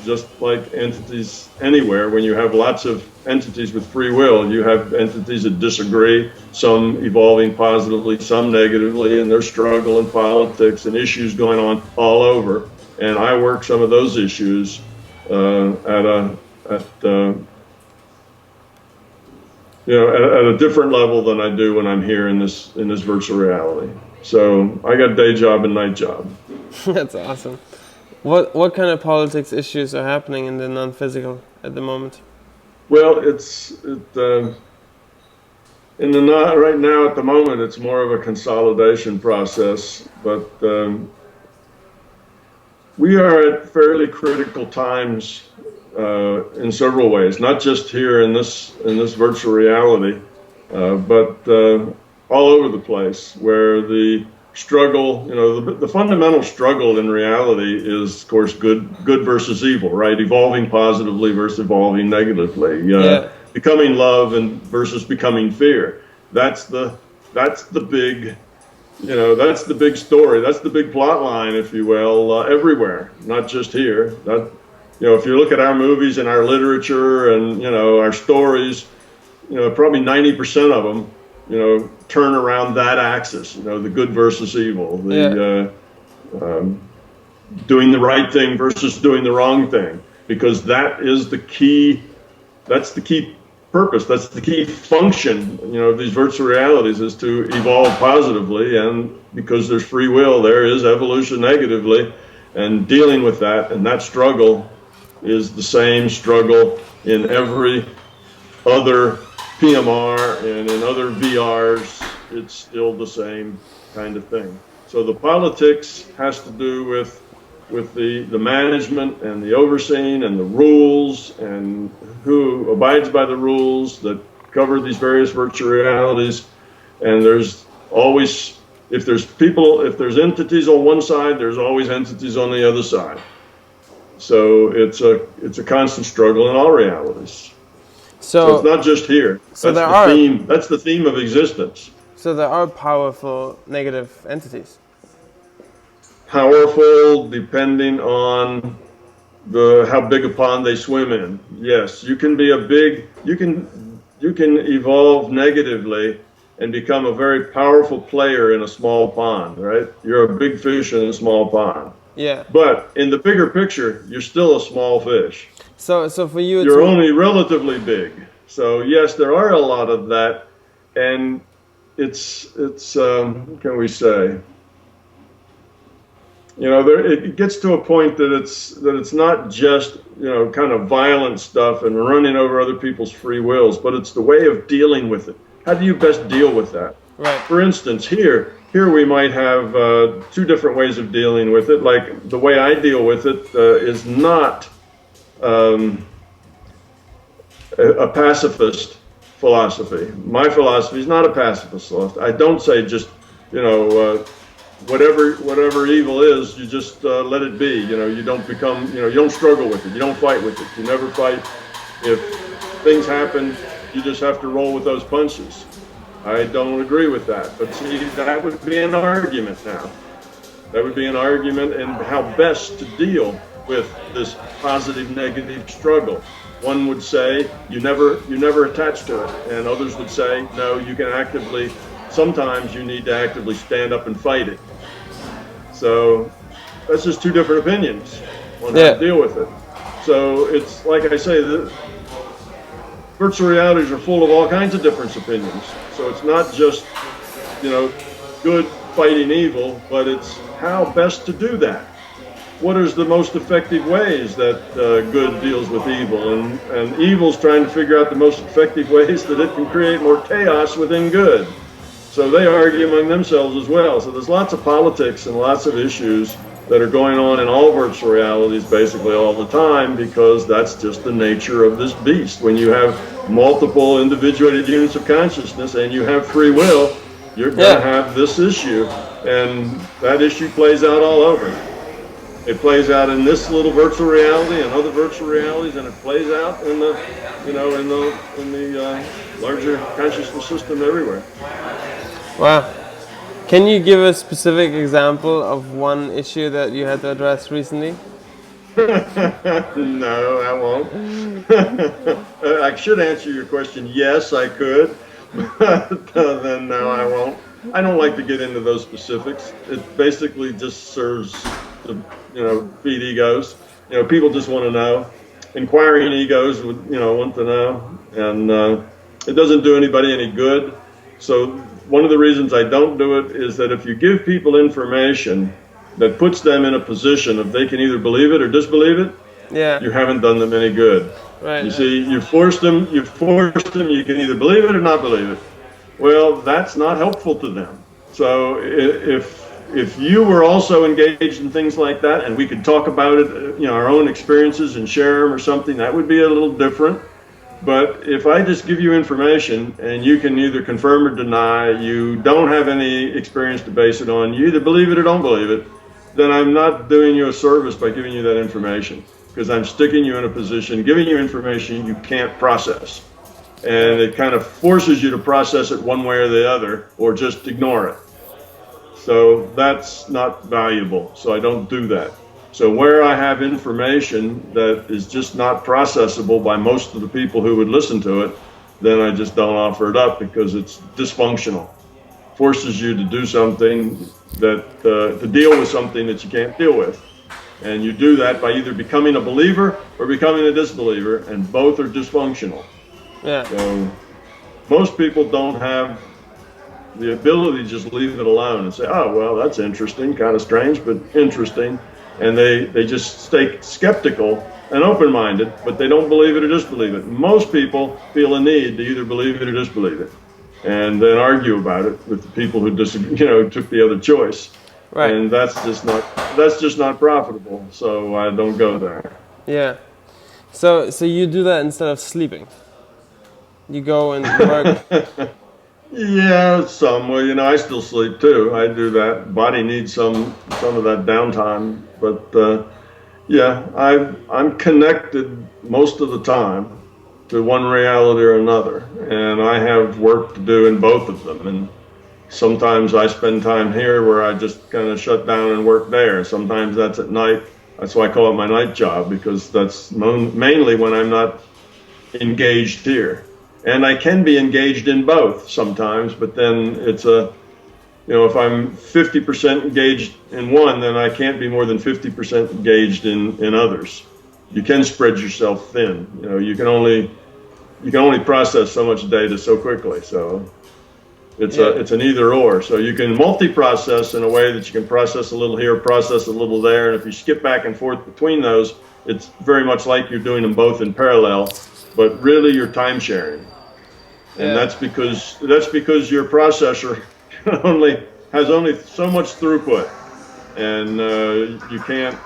just like entities anywhere, when you have lots of entities with free will, you have entities that disagree, some evolving positively, some negatively, and there's struggle in politics and issues going on all over. And I work some of those issues at a different level than I do when I'm here in this virtual reality. So I got day job and night job. That's awesome. What kind of politics issues are happening in the non-physical at the moment? Well, right now at the moment it's more of a consolidation process, but we are at fairly critical times in several ways, not just here in this virtual reality, but all over the place, where the struggle, the fundamental struggle in reality is, of course, good versus evil, right? Evolving positively versus evolving negatively. Becoming love versus becoming fear. That's the big. That's the big story. That's the big plot line, if you will, everywhere, not just here. If you look at our movies and our literature and, our stories, probably 90% of them, turn around that axis, the good versus evil, doing the right thing versus doing the wrong thing, because that is the key. That's the key purpose. That's the key function, of these virtual realities, is to evolve positively, and because there's free will, there is evolution negatively, and dealing with that, and that struggle is the same struggle in every other PMR and in other VRs. It's still the same kind of thing. So the politics has to do with the management and the overseeing and the rules and who abides by the rules that cover these various virtual realities. And there's always, if there's entities on one side, there's always entities on the other side. So it's a constant struggle in all realities. So it's not just here. So that's the theme of existence. So there are powerful negative entities. Powerful, depending on how big a pond they swim in. Yes, you can evolve negatively and become a very powerful player in a small pond, right? You're a big fish in a small pond. Yeah. But in the bigger picture, you're still a small fish. So for you, you're only relatively big. So yes, there are a lot of that, and what can we say? You know, it gets to a point that it's not just, you know, kind of violent stuff and running over other people's free wills, but it's the way of dealing with it. How do you best deal with that? Right. For instance, here we might have two different ways of dealing with it. Like the way I deal with it is not a pacifist philosophy. My philosophy is not a pacifist philosophy. I don't say just, you know, whatever evil is, you just let it be. You know, you don't become, you know, you don't struggle with it. You don't fight with it. You never fight. If things happen, you just have to roll with those punches. I don't agree with that. But see, that would be an argument now. That would be an argument in how best to deal with this positive-negative struggle. One would say you never attach to it, and others would say no, you can actively. Sometimes you need to actively stand up and fight it. So that's just two different opinions on how to deal with it. So it's like I say, the virtual realities are full of all kinds of different opinions. So it's not just, you know, good fighting evil, but it's how best to do that. What is the most effective ways that good deals with evil? And evil's trying to figure out the most effective ways that it can create more chaos within good. So they argue among themselves as well. So there's lots of politics and lots of issues that are going on in all virtual realities basically all the time, because that's just the nature of this beast. When you have multiple individuated units of consciousness and you have free will, you're going to have this issue. And that issue plays out all over. It plays out in this little virtual reality and other virtual realities, and it plays out in the, you know, in the larger consciousness system everywhere. Wow. Can you give a specific example of one issue that you had to address recently? No, I won't. I should answer your question, yes, I could, but then no, I won't. I don't like to get into those specifics. It basically just serves to, you know, feed egos. You know, people just want to know. Inquiring egos would, you know, want to know, and it doesn't do anybody any good. So one of the reasons I don't do it is that if you give people information that puts them in a position of they can either believe it or disbelieve it, you haven't done them any good. Right. You see, you forced them, you can either believe it or not believe it. Well, that's not helpful to them. So if you were also engaged in things like that, and we could talk about it, you know, our own experiences and share them or something, that would be a little different. But if I just give you information and you can either confirm or deny, you don't have any experience to base it on, you either believe it or don't believe it, then I'm not doing you a service by giving you that information, because I'm sticking you in a position, giving you information you can't process. And it kind of forces you to process it one way or the other, or just ignore it. So that's not valuable, so I don't do that. So where I have information that is just not processable by most of the people who would listen to it, then I just don't offer it up, because it's dysfunctional. Forces you to do something that, to deal with something that you can't deal with. And you do that by either becoming a believer or becoming a disbeliever, and both are dysfunctional. Yeah. So most people don't have the ability to just leave it alone and say, oh, well, that's interesting, kind of strange, but interesting. And they just stay skeptical and open-minded, but they don't believe it or disbelieve it. Most people feel a need to either believe it or disbelieve it, and then argue about it with the people who took the other choice. Right. And that's just not profitable. So I don't go there. Yeah. So you do that instead of sleeping. You go and work. Yeah, well, you know, I still sleep too. I do that. Body needs some of that downtime. But yeah, I'm connected most of the time to one reality or another, and I have work to do in both of them. And sometimes I spend time here where I just kind of shut down and work there. Sometimes that's at night. That's why I call it my night job, because that's mainly when I'm not engaged here. And I can be engaged in both sometimes, but then it's if I'm 50% engaged in one, then I can't be more than 50% engaged in others. You can spread yourself thin. You know, you can only process so much data so quickly. So It's an either or. So you can multi-process in a way that you can process a little here, process a little there, and if you skip back and forth between those, it's very much like you're doing them both in parallel, but really you're time sharing. And that's because your processor has only so much throughput, and you can't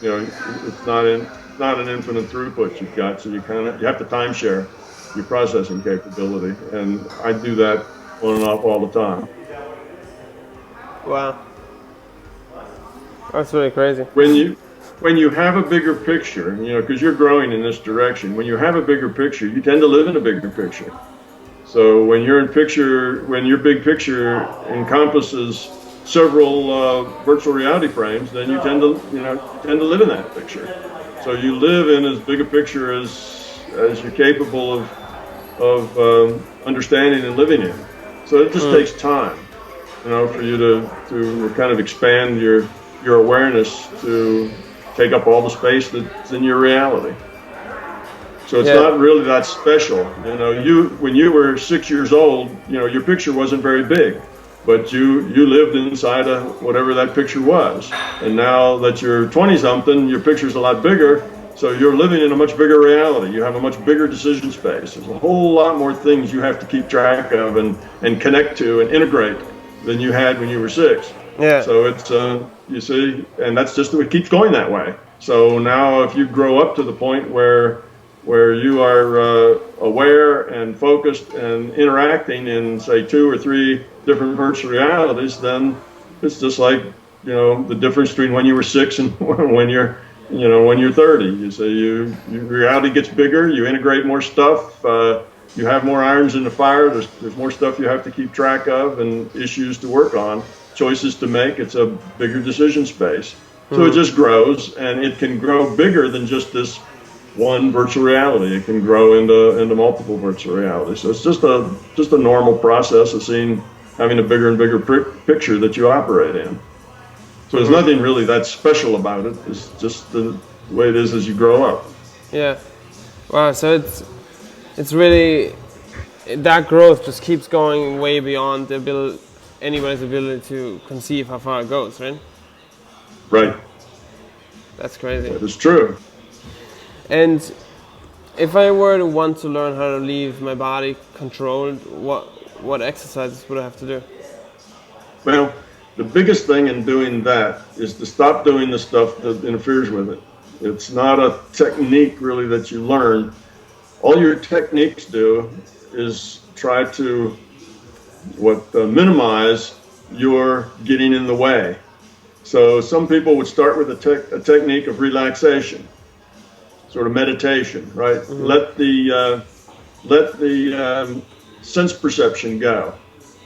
it's not an infinite throughput you've got, so you have to time share your processing capability, and I do that on and off all the time. Wow, that's really crazy. When you have a bigger picture, because you're growing in this direction, when you have a bigger picture, you tend to live in a bigger picture. So when your big picture encompasses several virtual reality frames, then you tend to live in that picture. So you live in as big a picture as you're capable of understanding and living in. So it just takes time, for you to kind of expand your awareness to take up all the space that's in your reality. So it's not really that special. When you were 6 years old, your picture wasn't very big, but you lived inside of whatever that picture was. And now that you're 20-something, your picture's a lot bigger, so you're living in a much bigger reality. You have a much bigger decision space. There's a whole lot more things you have to keep track of and connect to and integrate than you had when you were 6. Yeah. So it's, you see, and that's just, it keeps going that way. So now if you grow up to the point where you are aware and focused and interacting in, say, 2 or 3 different virtual realities, then it's just like, the difference between when you were 6 and when you're 30. You say your reality gets bigger, you integrate more stuff, you have more irons in the fire, there's more stuff you have to keep track of and issues to work on, choices to make. It's a bigger decision space. So it just grows, and it can grow bigger than just this one virtual reality. It can grow into multiple virtual realities. So it's just a normal process of having a bigger and bigger picture that you operate in. So there's nothing really that special about it. It's just the way it is as you grow up. Yeah. Wow. So it's really, that growth just keeps going way beyond anybody's ability to conceive how far it goes, right? Right. That's crazy. That is true. And if I were to want to learn how to leave my body controlled, what exercises would I have to do? Well, the biggest thing in doing that is to stop doing the stuff that interferes with it. It's not a technique really that you learn. All your techniques do is try to minimize your getting in the way. So some people would start with a technique of relaxation, sort of meditation, right? Mm-hmm. Let the sense perception go.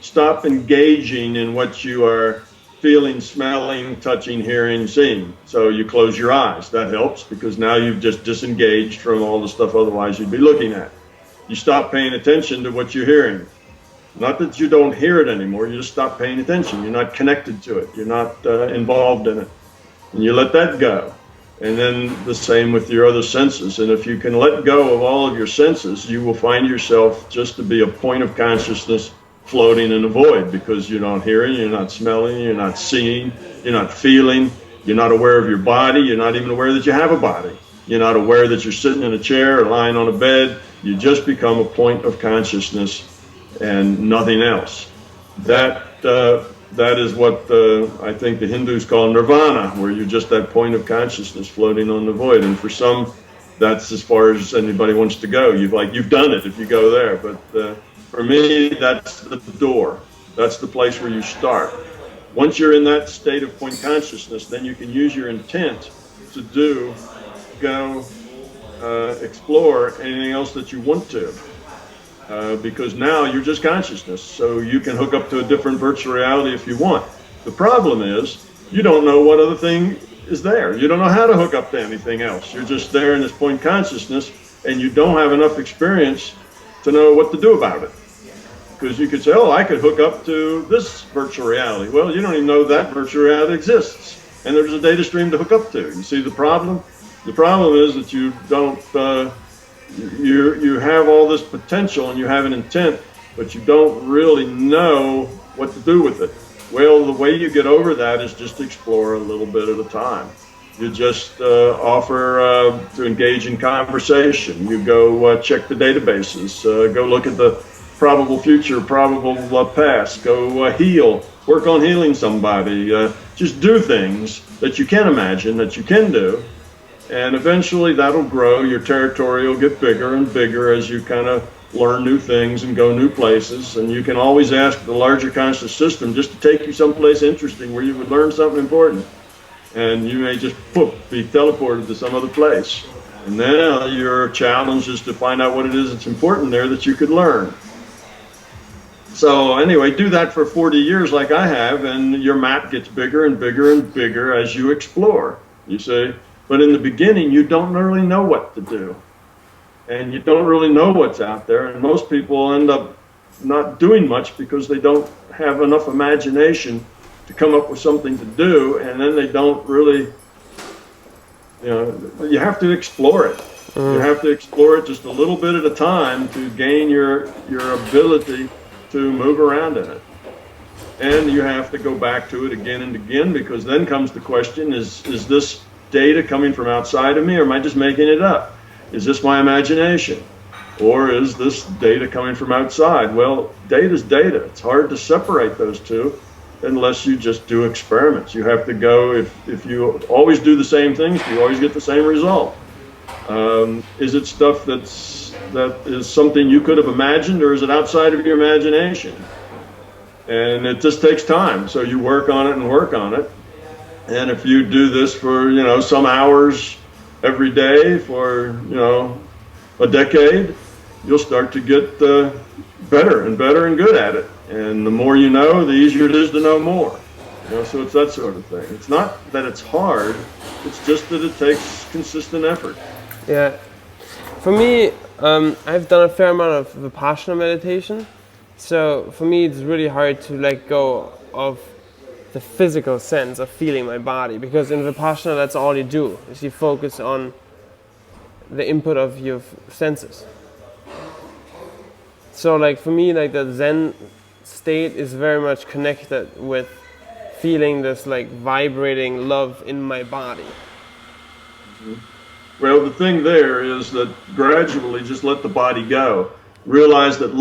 Stop engaging in what you are feeling, smelling, touching, hearing, seeing. So you close your eyes. That helps because now you've just disengaged from all the stuff otherwise you'd be looking at. You stop paying attention to what you're hearing. Not that you don't hear it anymore, you just stop paying attention. You're not connected to it. You're not involved in it. And you let that go. And then the same with your other senses. And if you can let go of all of your senses, you will find yourself just to be a point of consciousness floating in a void, because you're not hearing, you're not smelling, you're not seeing, you're not feeling, you're not aware of your body, you're not even aware that you have a body. You're not aware that you're sitting in a chair or lying on a bed. You just become a point of consciousness and nothing else. That is what I think the Hindus call nirvana, where you're just that point of consciousness floating on the void. And for some, that's as far as anybody wants to go. You've done it if you go there. But for me, that's the door. That's the place where you start. Once you're in that state of point consciousness, then you can use your intent to go explore anything else that you want to. Because now you're just consciousness, so you can hook up to a different virtual reality if you want. The problem is, you don't know what other thing is there. You don't know how to hook up to anything else. You're just there in this point consciousness, and you don't have enough experience to know what to do about it. Because you could say, oh, I could hook up to this virtual reality. Well, you don't even know that virtual reality exists, and there's a data stream to hook up to. You see the problem? The problem is that you don't... you have all this potential and you have an intent, but you don't really know what to do with it. Well, the way you get over that is just explore a little bit at a time. You just offer to engage in conversation. You go check the databases, go look at the probable future, probable past, go heal, work on healing somebody. Just do things that you can imagine, that you can do, and eventually that'll grow. Your territory will get bigger and bigger as you kind of learn new things and go new places. And you can always ask the larger conscious system just to take you someplace interesting where you would learn something important. And you may just poof, be teleported to some other place. And then your challenge is to find out what it is that's important there that you could learn. So anyway, do that for 40 years like I have, and your map gets bigger and bigger and bigger as you explore, you see. But in the beginning, you don't really know what to do. And you don't really know what's out there. And most people end up not doing much because they don't have enough imagination to come up with something to do, and then they don't really, you have to explore it. You have to explore it just a little bit at a time to gain your ability to move around in it. And you have to go back to it again and again, because then comes the question, is this data coming from outside of me, or am I just making it up? Is this my imagination? Or is this data coming from outside? Well, data's data. It's hard to separate those two unless you just do experiments. You have to go, if you always do the same things, you always get the same result. Is it stuff that is something you could have imagined, or is it outside of your imagination? And it just takes time. So you work on it and work on it. And if you do this for, some hours every day for, a decade, you'll start to get better and better and good at it. And the more you know, the easier it is to know more. So it's that sort of thing. It's not that it's hard, it's just that it takes consistent effort. Yeah. For me, I've done a fair amount of Vipassana meditation. So for me, it's really hard to let go of the physical sense of feeling my body, because in Vipassana, that's all you do, is you focus on the input of your senses. So for me, the Zen state is very much connected with feeling this vibrating love in my body. Mm-hmm. Well, the thing there is that gradually just let the body go. Realize that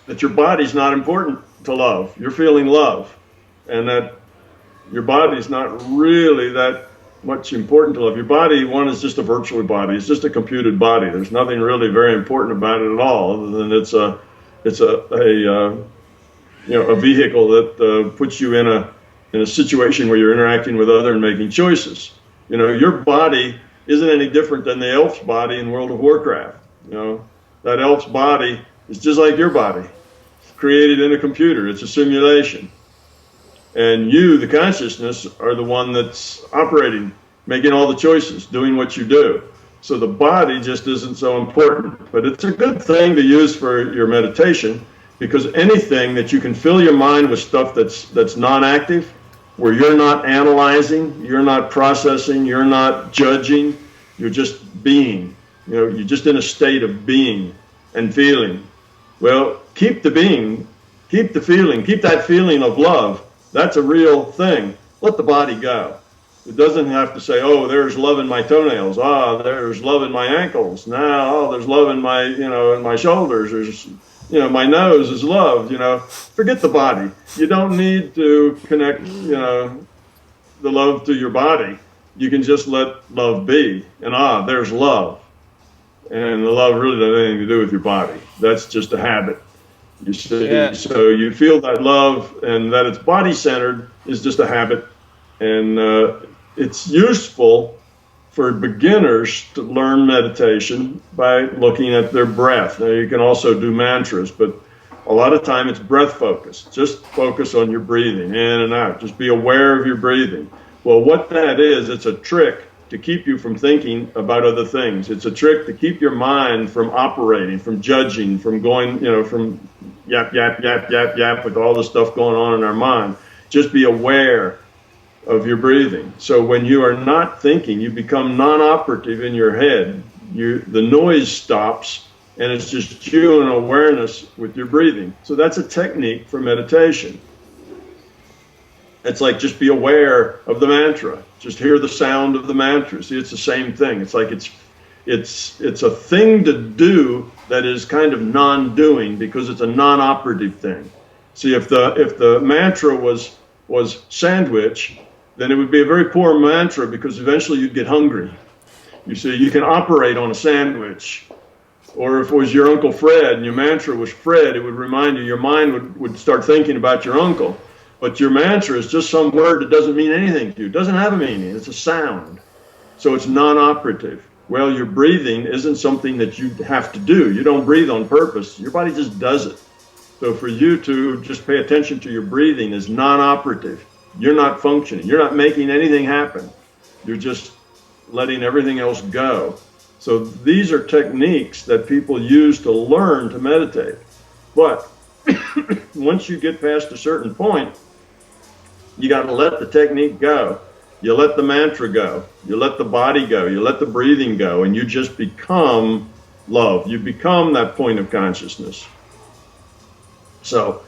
that your body's not important to love. You're feeling love. And that your body's not really that much important to love. Your body, one, is just a virtual body. It's just a computed body. There's nothing really very important about it at all, other than it's a vehicle that puts you in a situation where you're interacting with others and making choices. Your body isn't any different than the elf's body in World of Warcraft. That elf's body is just like your body. It's created in a computer. It's a simulation. And you, the consciousness, are the one that's operating, making all the choices, doing what you do. So the body just isn't so important. But it's a good thing to use for your meditation, because anything that you can fill your mind with stuff that's non-active, where you're not analyzing, you're not processing, you're not judging, you're just being. You're just in a state of being and feeling. Well, keep the being, keep the feeling, keep that feeling of love. That's a real thing. Let the body go. It doesn't have to say, oh, there's love in my toenails. There's love in my ankles. Now, there's love in my, in my shoulders. There's, my nose is love. Forget the body. You don't need to connect, the love to your body. You can just let love be. And there's love. And the love really doesn't have anything to do with your body. That's just a habit. You see, yeah. So you feel that love, and that it's body-centered is just a habit, and it's useful for beginners to learn meditation by looking at their breath. Now, you can also do mantras, but a lot of time it's breath focused. Just focus on your breathing, in and out. Just be aware of your breathing. Well, what that is, it's a trick to keep you from thinking about other things. It's a trick to keep your mind from operating, from judging, from going, from yap, yap, yap, yap, yap, with all the stuff going on in our mind. Just be aware of your breathing. So when you are not thinking, you become non-operative in your head. The noise stops, and it's just you and awareness with your breathing. So that's a technique for meditation. It's like just be aware of the mantra. Just hear the sound of the mantra. See, it's the same thing. It's like it's a thing to do that is kind of non-doing because it's a non-operative thing. See, if the mantra was sandwich, then it would be a very poor mantra because eventually you'd get hungry. You see, you can operate on a sandwich. Or if it was your Uncle Fred and your mantra was Fred, it would remind you, your mind would start thinking about your uncle. But your mantra is just some word that doesn't mean anything to you. It doesn't have a meaning. It's a sound. So it's non-operative. Well, your breathing isn't something that you have to do. You don't breathe on purpose. Your body just does it. So for you to just pay attention to your breathing is non-operative. You're not functioning. You're not making anything happen. You're just letting everything else go. So these are techniques that people use to learn to meditate. But once you get past a certain point, you got to let the technique go. You let the mantra go. You let the body go. You let the breathing go. And you just become love. You become that point of consciousness. So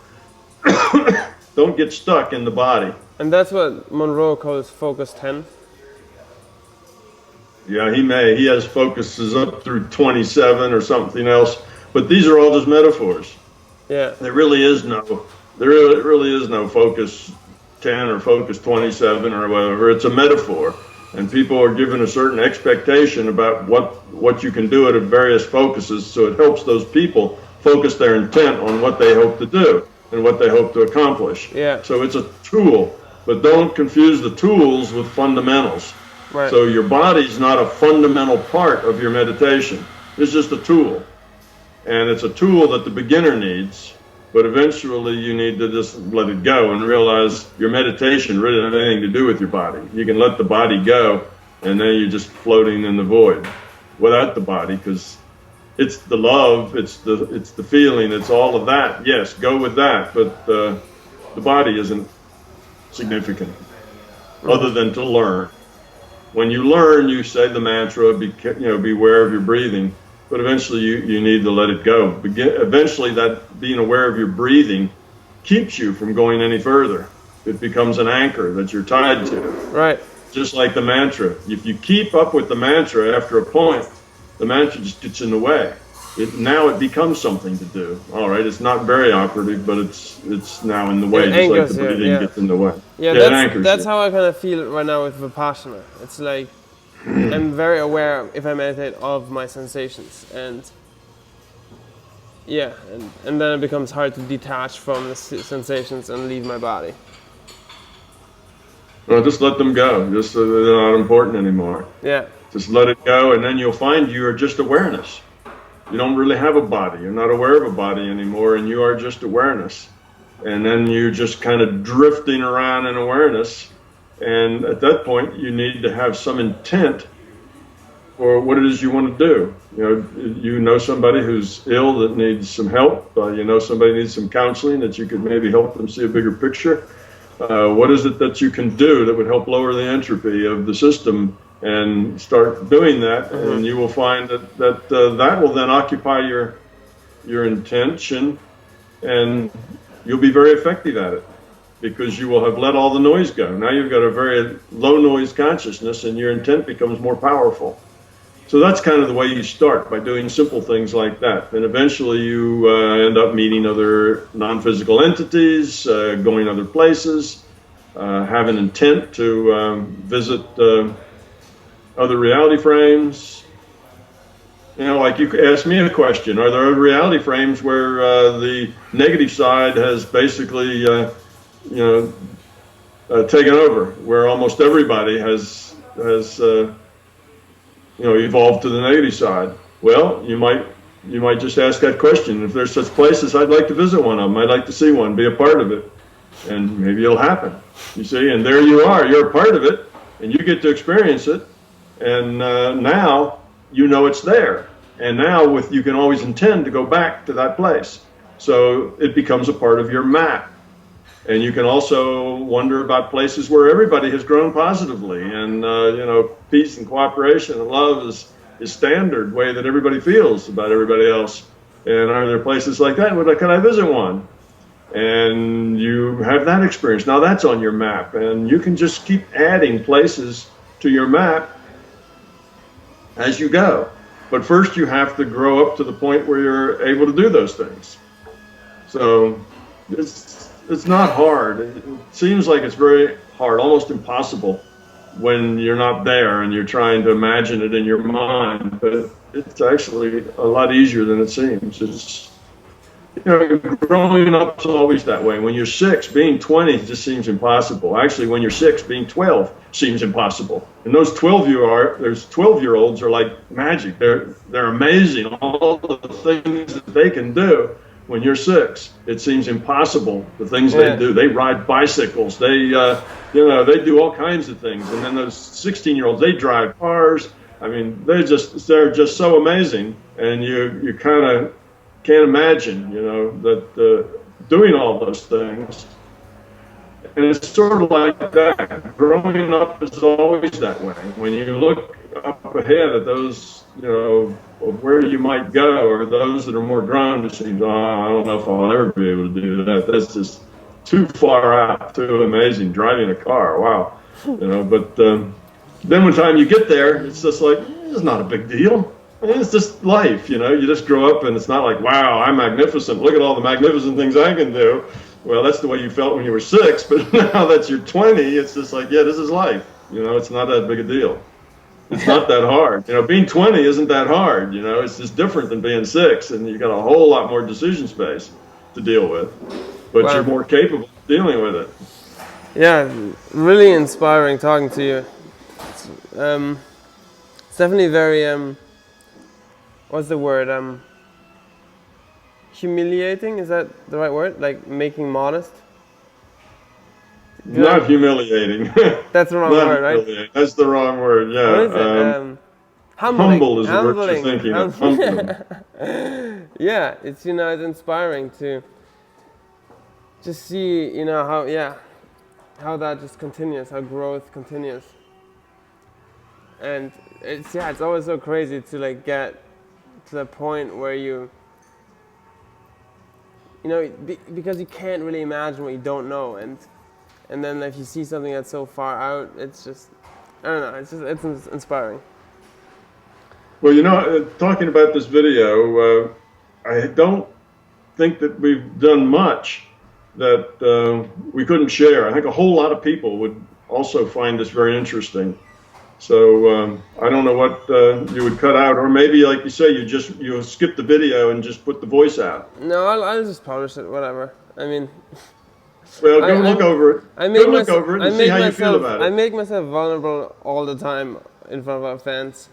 don't get stuck in the body. And that's what Monroe calls focus 10. Yeah, he has focuses up through 27 or something else. But these are all just metaphors. Yeah. There really is no focus 10 or focus 27 or whatever. It's a metaphor, and people are given a certain expectation about what you can do at various focuses, so it helps those people focus their intent on what they hope to do and what they hope to accomplish. Yeah. So it's a tool, but don't confuse the tools with fundamentals. Right. So your body's not a fundamental part of your meditation. It's just a tool, and it's a tool that the beginner needs. But eventually you need to just let it go and realize your meditation really doesn't have anything to do with your body. You can let the body go, and then you're just floating in the void without the body, because it's the love, it's the feeling, it's all of that. Yes, go with that, but the body isn't significant other than to learn. When you learn, you say the mantra, beware of your breathing. But eventually you need to let it go. Eventually that being aware of your breathing keeps you from going any further. It becomes an anchor that you're tied to. Right. Just like the mantra. If you keep up with the mantra after a point, the mantra just gets in the way. Now it becomes something to do. All right, it's not very operative, but it's now in the way, just like the breathing gets in the way. Yeah, that's how I kind of feel right now with Vipassana. It's like I'm very aware, if I meditate, of my sensations, and then it becomes hard to detach from the sensations and leave my body. Well, just let them go. Just so they're not important anymore. Yeah. Just let it go, and then you'll find you are just awareness. You don't really have a body. You're not aware of a body anymore, and you are just awareness. And then you're just kind of drifting around in awareness. And at that point, you need to have some intent for what it is you want to do. You know somebody who's ill that needs some help. You know somebody needs some counseling that you could maybe help them see a bigger picture. What is it that you can do that would help lower the entropy of the system? And start doing that, and you will find that will then occupy your intention, and you'll be very effective at it, because you will have let all the noise go. Now you've got a very low noise consciousness, and your intent becomes more powerful. So that's kind of the way you start, by doing simple things like that. And eventually you end up meeting other non-physical entities, going other places, have an intent to visit other reality frames. Like you asked me a question, are there other reality frames where the negative side has basically taken over, where almost everybody has evolved to the negative side? Well, you might just ask that question. If there's such places, I'd like to visit one of them. I'd like to see one, be a part of it, and maybe it'll happen. You see, and there you are. You're a part of it, and you get to experience it. And now you know it's there. And now you can always intend to go back to that place. So it becomes a part of your map. And you can also wonder about places where everybody has grown positively, and peace and cooperation and love is standard way that everybody feels about everybody else. And are there places like that? Can I visit one? And you have that experience. Now that's on your map, and you can just keep adding places to your map as you go. But first you have to grow up to the point where you're able to do those things. So it's not hard. It seems like it's very hard, almost impossible when you're not there and you're trying to imagine it in your mind. But it's actually a lot easier than it seems. It's, growing up is always that way. When you're 6, being 20 just seems impossible. Actually, when you're 6, being 12 seems impossible. And those 12-year-olds are like magic. They're amazing. All the things that they can do. When you're 6, it seems impossible. The things they do. They ride bicycles. They, they do all kinds of things. And then those 16-year-olds, they drive cars. I mean, they're just so amazing. And you kind of can't imagine, that doing all those things. And it's sort of like that. Growing up is always that way. When you look up ahead at those, of where you might go, or those that are more grown, it seems, I don't know if I'll ever be able to do that. That's just too far out, too amazing. Driving a car, wow. But then when time you get there, it's just like, it's not a big deal. It's just life, you just grow up and it's not like, wow, I'm magnificent. Look at all the magnificent things I can do. Well, that's the way you felt when you were 6, but now that you're 20, it's just like, yeah, this is life. It's not that big a deal. It's not that hard. Being 20 isn't that hard. It's just different than being 6, and you got a whole lot more decision space to deal with, but you're more capable of dealing with it. Yeah, really inspiring talking to you. It's definitely very, what's the word? Humiliating, is that the right word? Like making modest? Not humiliating. That's the wrong word, right? That's the wrong word, yeah. What is it? Humbling. Humble is the word you're thinking of. Humbling. Yeah, it's, it's inspiring to just see, how that just continues, how growth continues. And it's always so crazy to like get to the point where because you can't really imagine what you don't know, and then if you see something that's so far out, it's just, I don't know, it's inspiring. Well, talking about this video, I don't think that we've done much that we couldn't share. I think a whole lot of people would also find this very interesting. So I don't know what you would cut out, or maybe, like you say, you skip the video and just put the voice out. No, I'll just publish it, whatever. I mean, well, go look over it. Look over it and see how you feel about it. I make myself vulnerable all the time in front of our fans,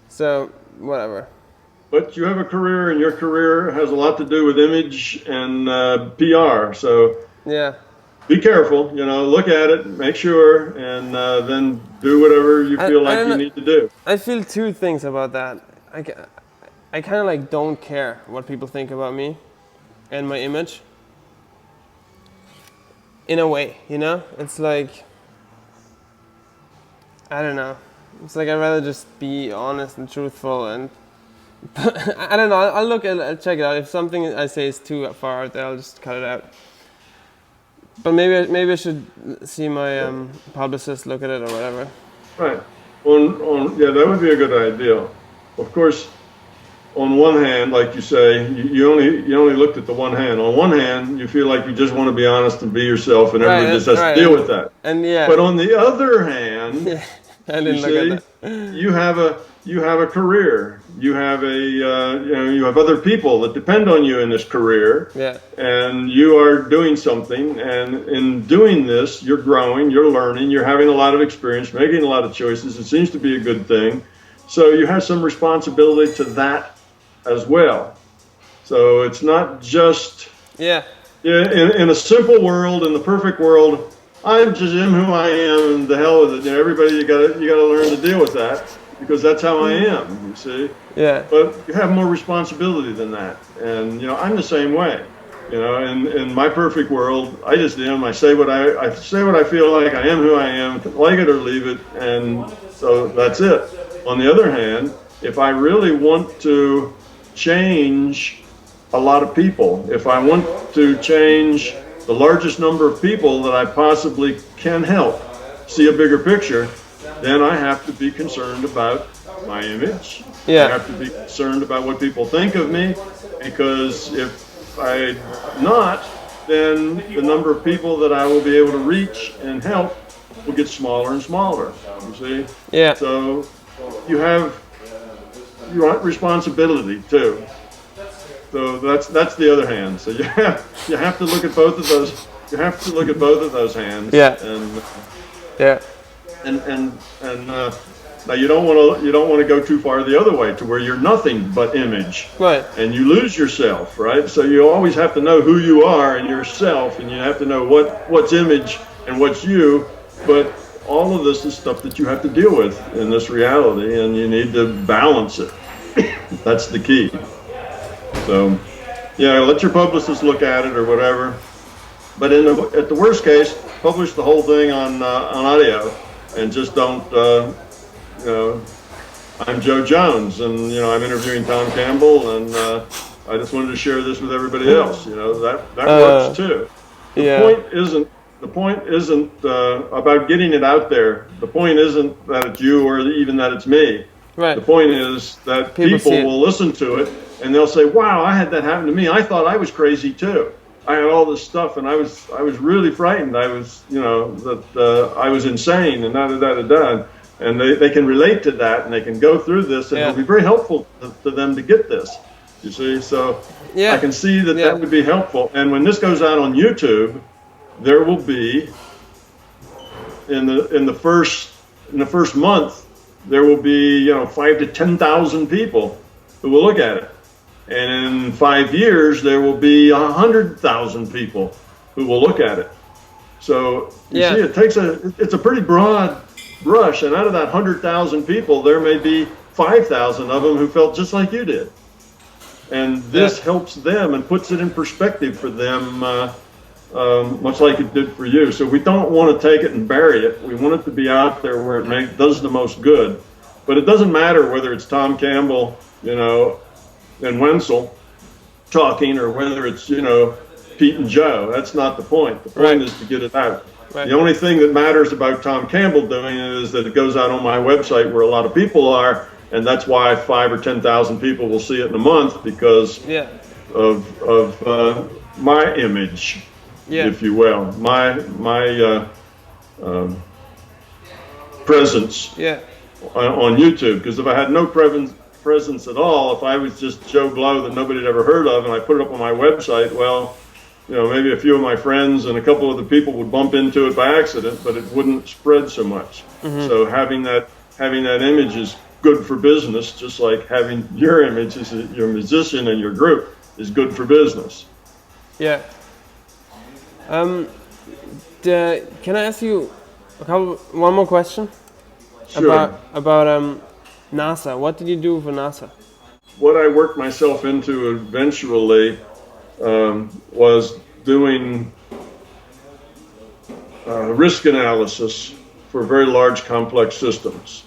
so whatever. But you have a career, and your career has a lot to do with image and PR. So yeah. Be careful, look at it, make sure, and then do whatever you feel like you need to do. I feel two things about that. I kind of like don't care what people think about me and my image. In a way, It's like, I don't know. It's like I'd rather just be honest and truthful, and I don't know. I'll check it out. If something I say is too far out there, I'll just cut it out. But maybe I should see my publicist look at it or whatever. Right. Yeah, that would be a good idea. Of course, on one hand, like you say, you only looked at the one hand. On one hand, you feel like you just want to be honest and be yourself, and everybody just has to deal with that. And yeah. But on the other hand, I didn't look at that. you have a career. You have you have other people that depend on you in this career. Yeah. And you are doing something, and in doing this, you're growing, you're learning, you're having a lot of experience, making a lot of choices. It seems to be a good thing. So you have some responsibility to that as well. So it's not just in a simple world, in the perfect world, I just am who I am, and the hell with it. Everybody, you gotta learn to deal with that, because that's how I am. You see. Yeah. But you have more responsibility than that, and I'm the same way. In my perfect world, I just am. I say what I feel like. I am who I am. Like it or leave it, and so that's it. On the other hand, if I really want to change a lot of people, if I want to change the largest number of people that I possibly can help see a bigger picture, then I have to be concerned about my image. Yeah. I have to be concerned about what people think of me, because if I'm not, then the number of people that I will be able to reach and help will get smaller and smaller, you see? Yeah. So you have responsibility too. So that's the other hand. So you have to look at both of those. You have to look at both of those hands. Yeah. And now you don't want to go too far the other way to where you're nothing but image. Right. And you lose yourself, right? So you always have to know who you are and yourself, and you have to know what's image and what's you. But all of this is stuff that you have to deal with in this reality, and you need to balance it. That's the key. So, yeah, let your publicist look at it or whatever. But at the worst case, publish the whole thing on audio, and just don't. I'm Joe Jones, and I'm interviewing Tom Campbell, and I just wanted to share this with everybody else. That works too. The point isn't about getting it out there. The point isn't that it's you or even that it's me. Right. The point is that people will listen to it and they'll say, "Wow, I had that happen to me. I thought I was crazy too. I had all this stuff, and I was really frightened. I was, that I was insane, and da." And they can relate to that, and they can go through this, and it'll be very helpful to them to get this. You see, so I can see that would be helpful. And when this goes out on YouTube, there will be in the first month, there will be 5,000 to 10,000 people who will look at it, and in 5 years there will be 100,000 people who will look at it. So you see, it's a pretty broad brush, and out of that 100,000 people, there may be 5,000 of them who felt just like you did, and this helps them and puts it in perspective for them, much like it did for you. So we don't want to take it and bury it. We want it to be out there where it does the most good. But it doesn't matter whether it's Tom Campbell, and Wenzel talking, or whether it's Pete and Joe. That's not the point. The point is to get it out. Right. The only thing that matters about Tom Campbell doing it is that it goes out on my website where a lot of people are, and that's why 5,000 or 10,000 people will see it in a month, because of my image, if you will, my presence on YouTube. Because if I had no presence at all, if I was just Joe Blow that nobody had ever heard of, and I put it up on my website, well, maybe a few of my friends and a couple of the people would bump into it by accident, but it wouldn't spread so much. Mm-hmm. So having that image is good for business, just like having your image as your musician and your group is good for business. Yeah. Can I ask you one more question? Sure. About NASA. What did you do for NASA? What I worked myself into eventually was doing risk analysis for very large complex systems.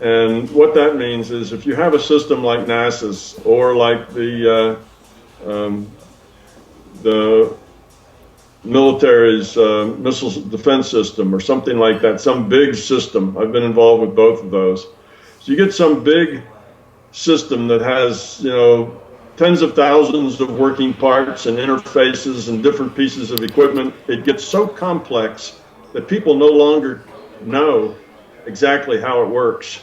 And what that means is, if you have a system like NASA's, or like the military's missile defense system or something like that, some big system. I've been involved with both of those. So you get some big system that has, tens of thousands of working parts and interfaces and different pieces of equipment. It gets so complex that people no longer know exactly how it works.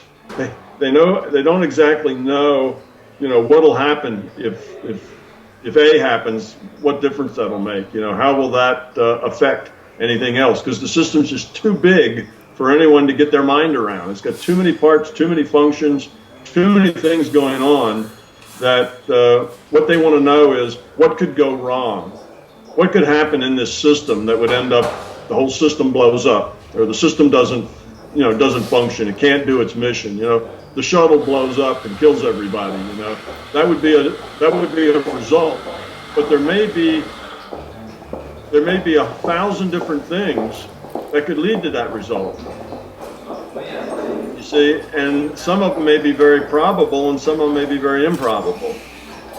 They don't exactly know, what'll happen if A happens, what difference that'll make. How will that affect anything else? Because the system's just too big for anyone to get their mind around. It's got too many parts, too many functions, too many things going on, that what they want to know is what could go wrong. What could happen in this system that would end up, the whole system blows up, or the system doesn't function. It can't do its mission. The shuttle blows up and kills everybody. That would be a result. But there may be 1,000 different things that could lead to that result. You See, and some of them may be very probable and some of them may be very improbable.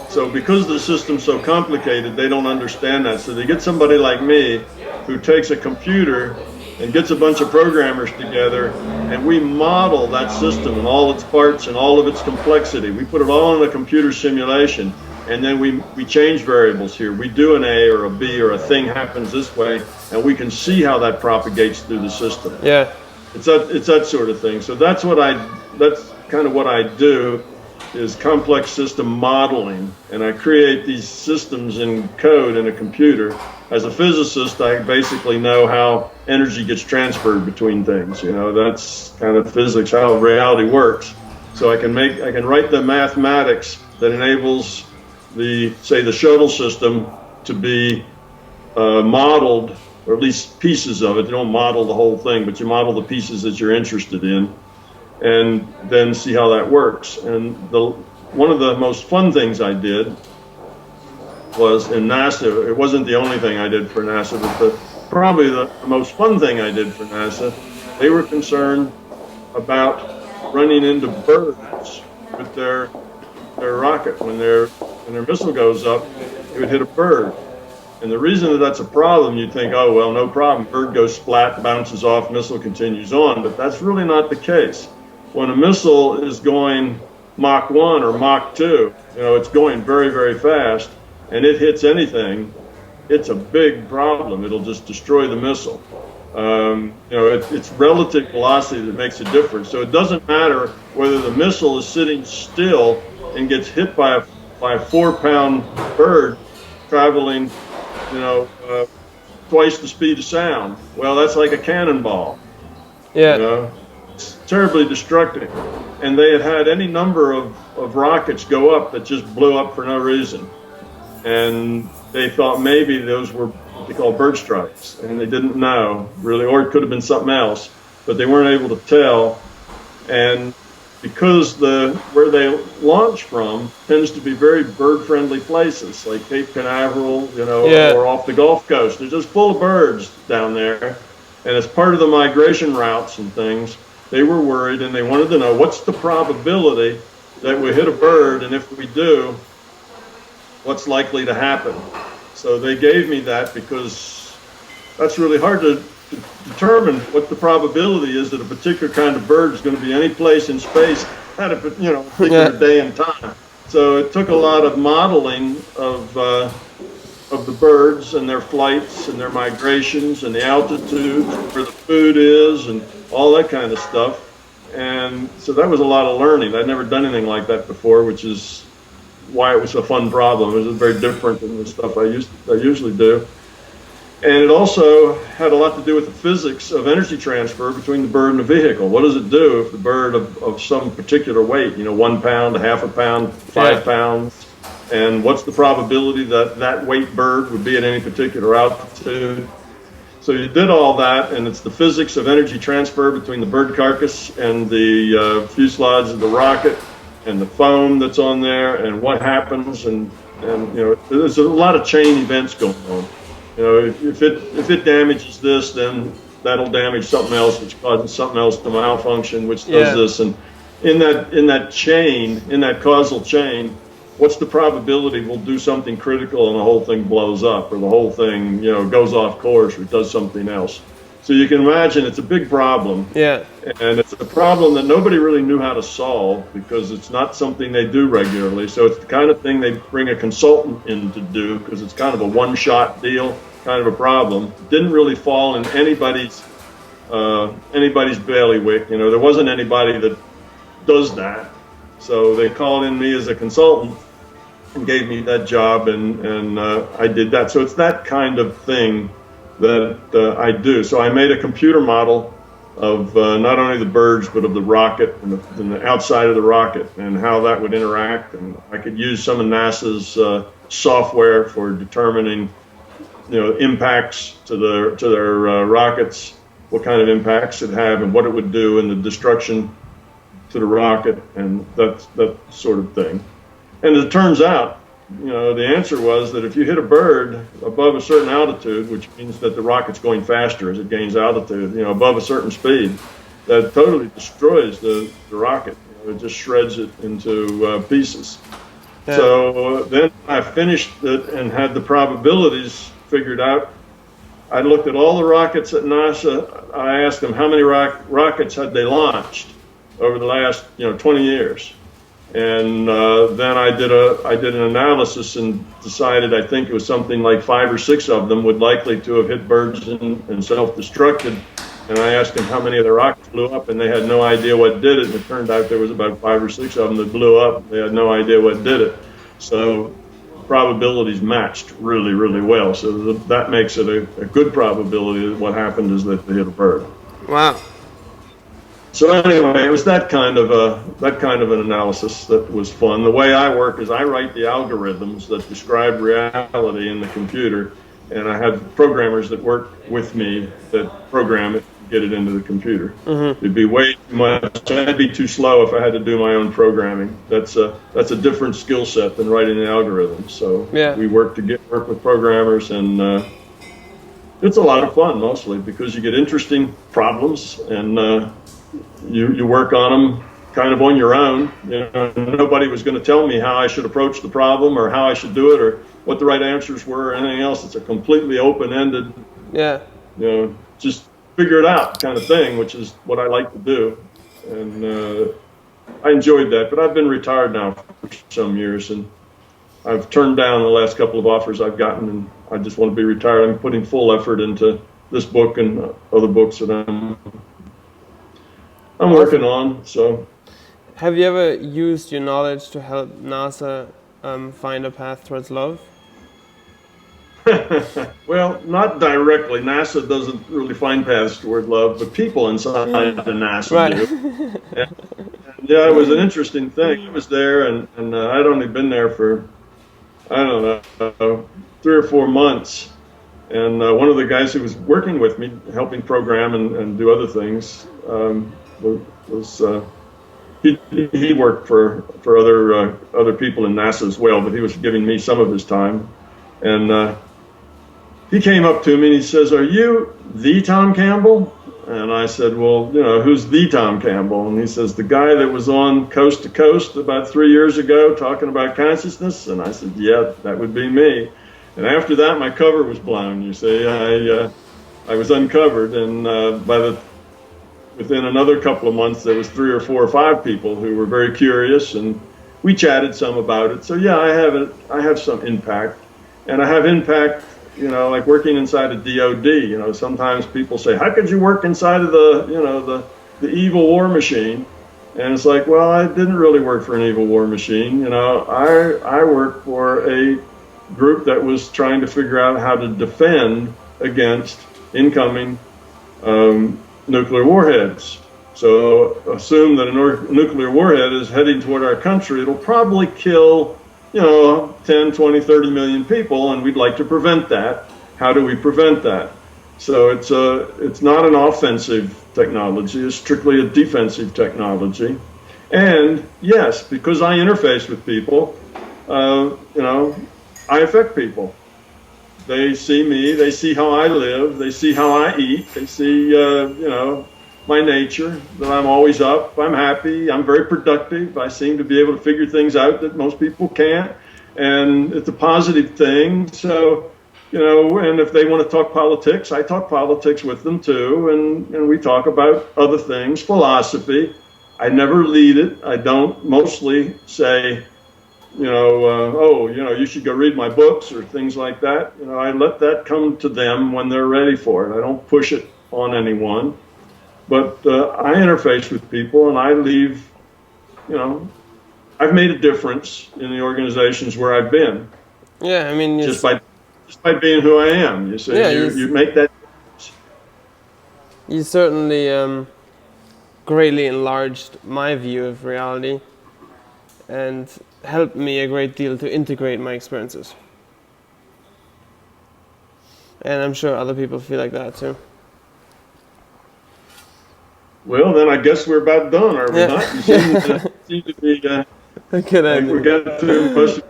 So because the system's so complicated, they don't understand that. So they get somebody like me who takes a computer and gets a bunch of programmers together, and we model that system and all its parts and all of its complexity. We put it all in a computer simulation, and then we change variables here. We do an A or a B, or a thing happens this way, and we can see how that propagates through the system. Yeah. It's that sort of thing. So that's kind of what I do, is complex system modeling, and I create these systems in code in a computer. As a physicist, I basically know how energy gets transferred between things. You know, that's kind of physics, how reality works. So I can write the mathematics that enables the shuttle system to be modeled, or at least pieces of it. You don't model the whole thing, but you model the pieces that you're interested in, and then see how that works. And one of the most fun things I did was in NASA. It wasn't the only thing I did for NASA, but probably the most fun thing I did for NASA. They were concerned about running into birds with their rocket. When their missile goes up, it would hit a bird. And the reason that that's a problem, you'd think, oh, well, no problem. Bird goes splat, bounces off, missile continues on. But that's really not the case. When a missile is going Mach 1 or Mach 2, you know, it's going very, very fast, and it hits anything, it's a big problem. It'll just destroy the missile. You know, it's relative velocity that makes a difference. So it doesn't matter whether the missile is sitting still and gets hit by a 4-pound bird traveling, you know, twice the speed of sound. Well, that's like a cannonball. Yeah. You know? It's terribly destructive. And they had any number of rockets go up that just blew up for no reason. And they thought maybe those were what they call bird strikes, and they didn't know really, or it could have been something else, but they weren't able to tell. And because where they launch from tends to be very bird-friendly places, like Cape Canaveral, you know, yeah. or off the Gulf Coast. They're just full of birds down there. And as part of the migration routes and things, they were worried, and they wanted to know, what's the probability that we hit a bird, and if we do, what's likely to happen? So they gave me that, because that's really hard to determine what the probability is that a particular kind of bird is going to be any place in space at a particular day and time. So it took a lot of modeling of the birds and their flights and their migrations and the altitudes, where the food is, and all that kind of stuff. And so that was a lot of learning. I'd never done anything like that before, which is why it was a fun problem. It was very different than the stuff I usually do. And it also had a lot to do with the physics of energy transfer between the bird and the vehicle. What does it do if the bird of some particular weight, 1 pound, a half a pound, 5 pounds, and what's the probability that that weight bird would be at any particular altitude? So you did all that, and it's the physics of energy transfer between the bird carcass and the fuselage of the rocket, and the foam that's on there, and what happens, and there's a lot of chain events going on. If it damages this, then that'll damage something else, which causes something else to malfunction, which does this. And in that chain, in that causal chain, what's the probability we'll do something critical and the whole thing blows up, or the whole thing goes off course, or does something else? So you can imagine it's a big problem. Yeah. And it's a problem that nobody really knew how to solve, because it's not something they do regularly. So it's the kind of thing they bring a consultant in to do, because it's kind of a one-shot deal, kind of a problem. It didn't really fall in anybody's bailiwick. There wasn't anybody that does that. So they called in me as a consultant and gave me that job, and I did that. So it's that kind of thing that I do. So I made a computer model of not only the birds, but of the rocket and the outside of the rocket, and how that would interact. And I could use some of NASA's software for determining, impacts to their rockets, what kind of impacts it have, and what it would do in the destruction to the rocket, and that sort of thing. And it turns out, the answer was that if you hit a bird above a certain altitude, which means that the rocket's going faster as it gains altitude, above a certain speed, that totally destroys the rocket. It just shreds it into pieces. Yeah. So then I finished it and had the probabilities figured out. I looked at all the rockets at NASA. I asked them how many rockets had they launched over the last 20 years. And then I did an analysis and decided I think it was something like 5 or 6 of them would likely to have hit birds and self-destructed. And I asked them how many of the rockets blew up, and they had no idea what did it. And it turned out there was about 5 or 6 of them that blew up. They had no idea what did it. So probabilities matched really, really well. So that makes it a good probability that what happened is that they hit a bird. Wow. So anyway, it was that kind of an analysis that was fun. The way I work is I write the algorithms that describe reality in the computer, and I have programmers that work with me that program it, get it into the computer. It'd be way too much. I'd be too slow if I had to do my own programming. That's a different skill set than writing the algorithms. So we work with programmers, and it's a lot of fun mostly because you get interesting problems and. You work on them kind of on your own. Nobody was going to tell me how I should approach the problem or how I should do it or what the right answers were or anything else. It's a completely open-ended, just figure it out kind of thing, which is what I like to do. And I enjoyed that, but I've been retired now for some years, and I've turned down the last couple of offers I've gotten, and I just want to be retired. I'm putting full effort into this book and other books that I'm working on. So, have you ever used your knowledge to help NASA find a path towards love? Well, not directly. NASA doesn't really find paths toward love, but people inside the NASA do. And yeah, it was an interesting thing. I was there, and I'd only been there for, I don't know, 3 or 4 months. And one of the guys who was working with me, helping program and do other things, he worked for other people in NASA as well, but he was giving me some of his time. And he came up to me and he says, "Are you the Tom Campbell?" And I said, "Well, who's the Tom Campbell?" And he says, "The guy that was on Coast to Coast about 3 years ago talking about consciousness." And I said, "Yeah, that would be me." And after that, my cover was blown. You see, I was uncovered, and within another couple of months, there was 3 or 4 or 5 people who were very curious, and we chatted some about it. So yeah, I have some impact, and I have impact, like working inside a DOD. Sometimes people say, "How could you work inside of the evil war machine?" And it's like, well, I didn't really work for an evil war machine. I worked for a group that was trying to figure out how to defend against incoming nuclear warheads. So assume that a nuclear warhead is heading toward our country. It'll probably kill, 10, 20, 30 million people, and we'd like to prevent that. How do we prevent that? So it's not an offensive technology. It's strictly a defensive technology. And yes, because I interface with people, I affect people. They see me, they see how I live, they see how I eat, they see, my nature, that I'm always up, I'm happy, I'm very productive, I seem to be able to figure things out that most people can't, and it's a positive thing. So, and if they want to talk politics, I talk politics with them too, and we talk about other things, philosophy. I never lead it. I don't mostly say, you should go read my books or things like that. I let that come to them when they're ready for it. I don't push it on anyone, but I interface with people, and I leave, I've made a difference in the organizations where I've been. Yeah, I mean, just by being who I am, you see, you make that difference. You certainly greatly enlarged my view of reality and helped me a great deal to integrate my experiences. And I'm sure other people feel like that too. Well, then I guess we're about done, are we not? You seem to be good ending. We got through most of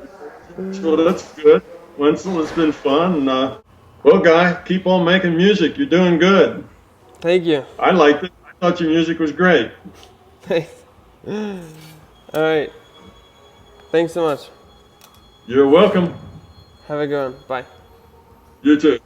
it. Well, that's good. Wenzel, it's been fun. Well, Guy, keep on making music. You're doing good. Thank you. I liked it. thought your music was great. Thanks. All right. Thanks so much. You're welcome. Have a good one. Bye. You too.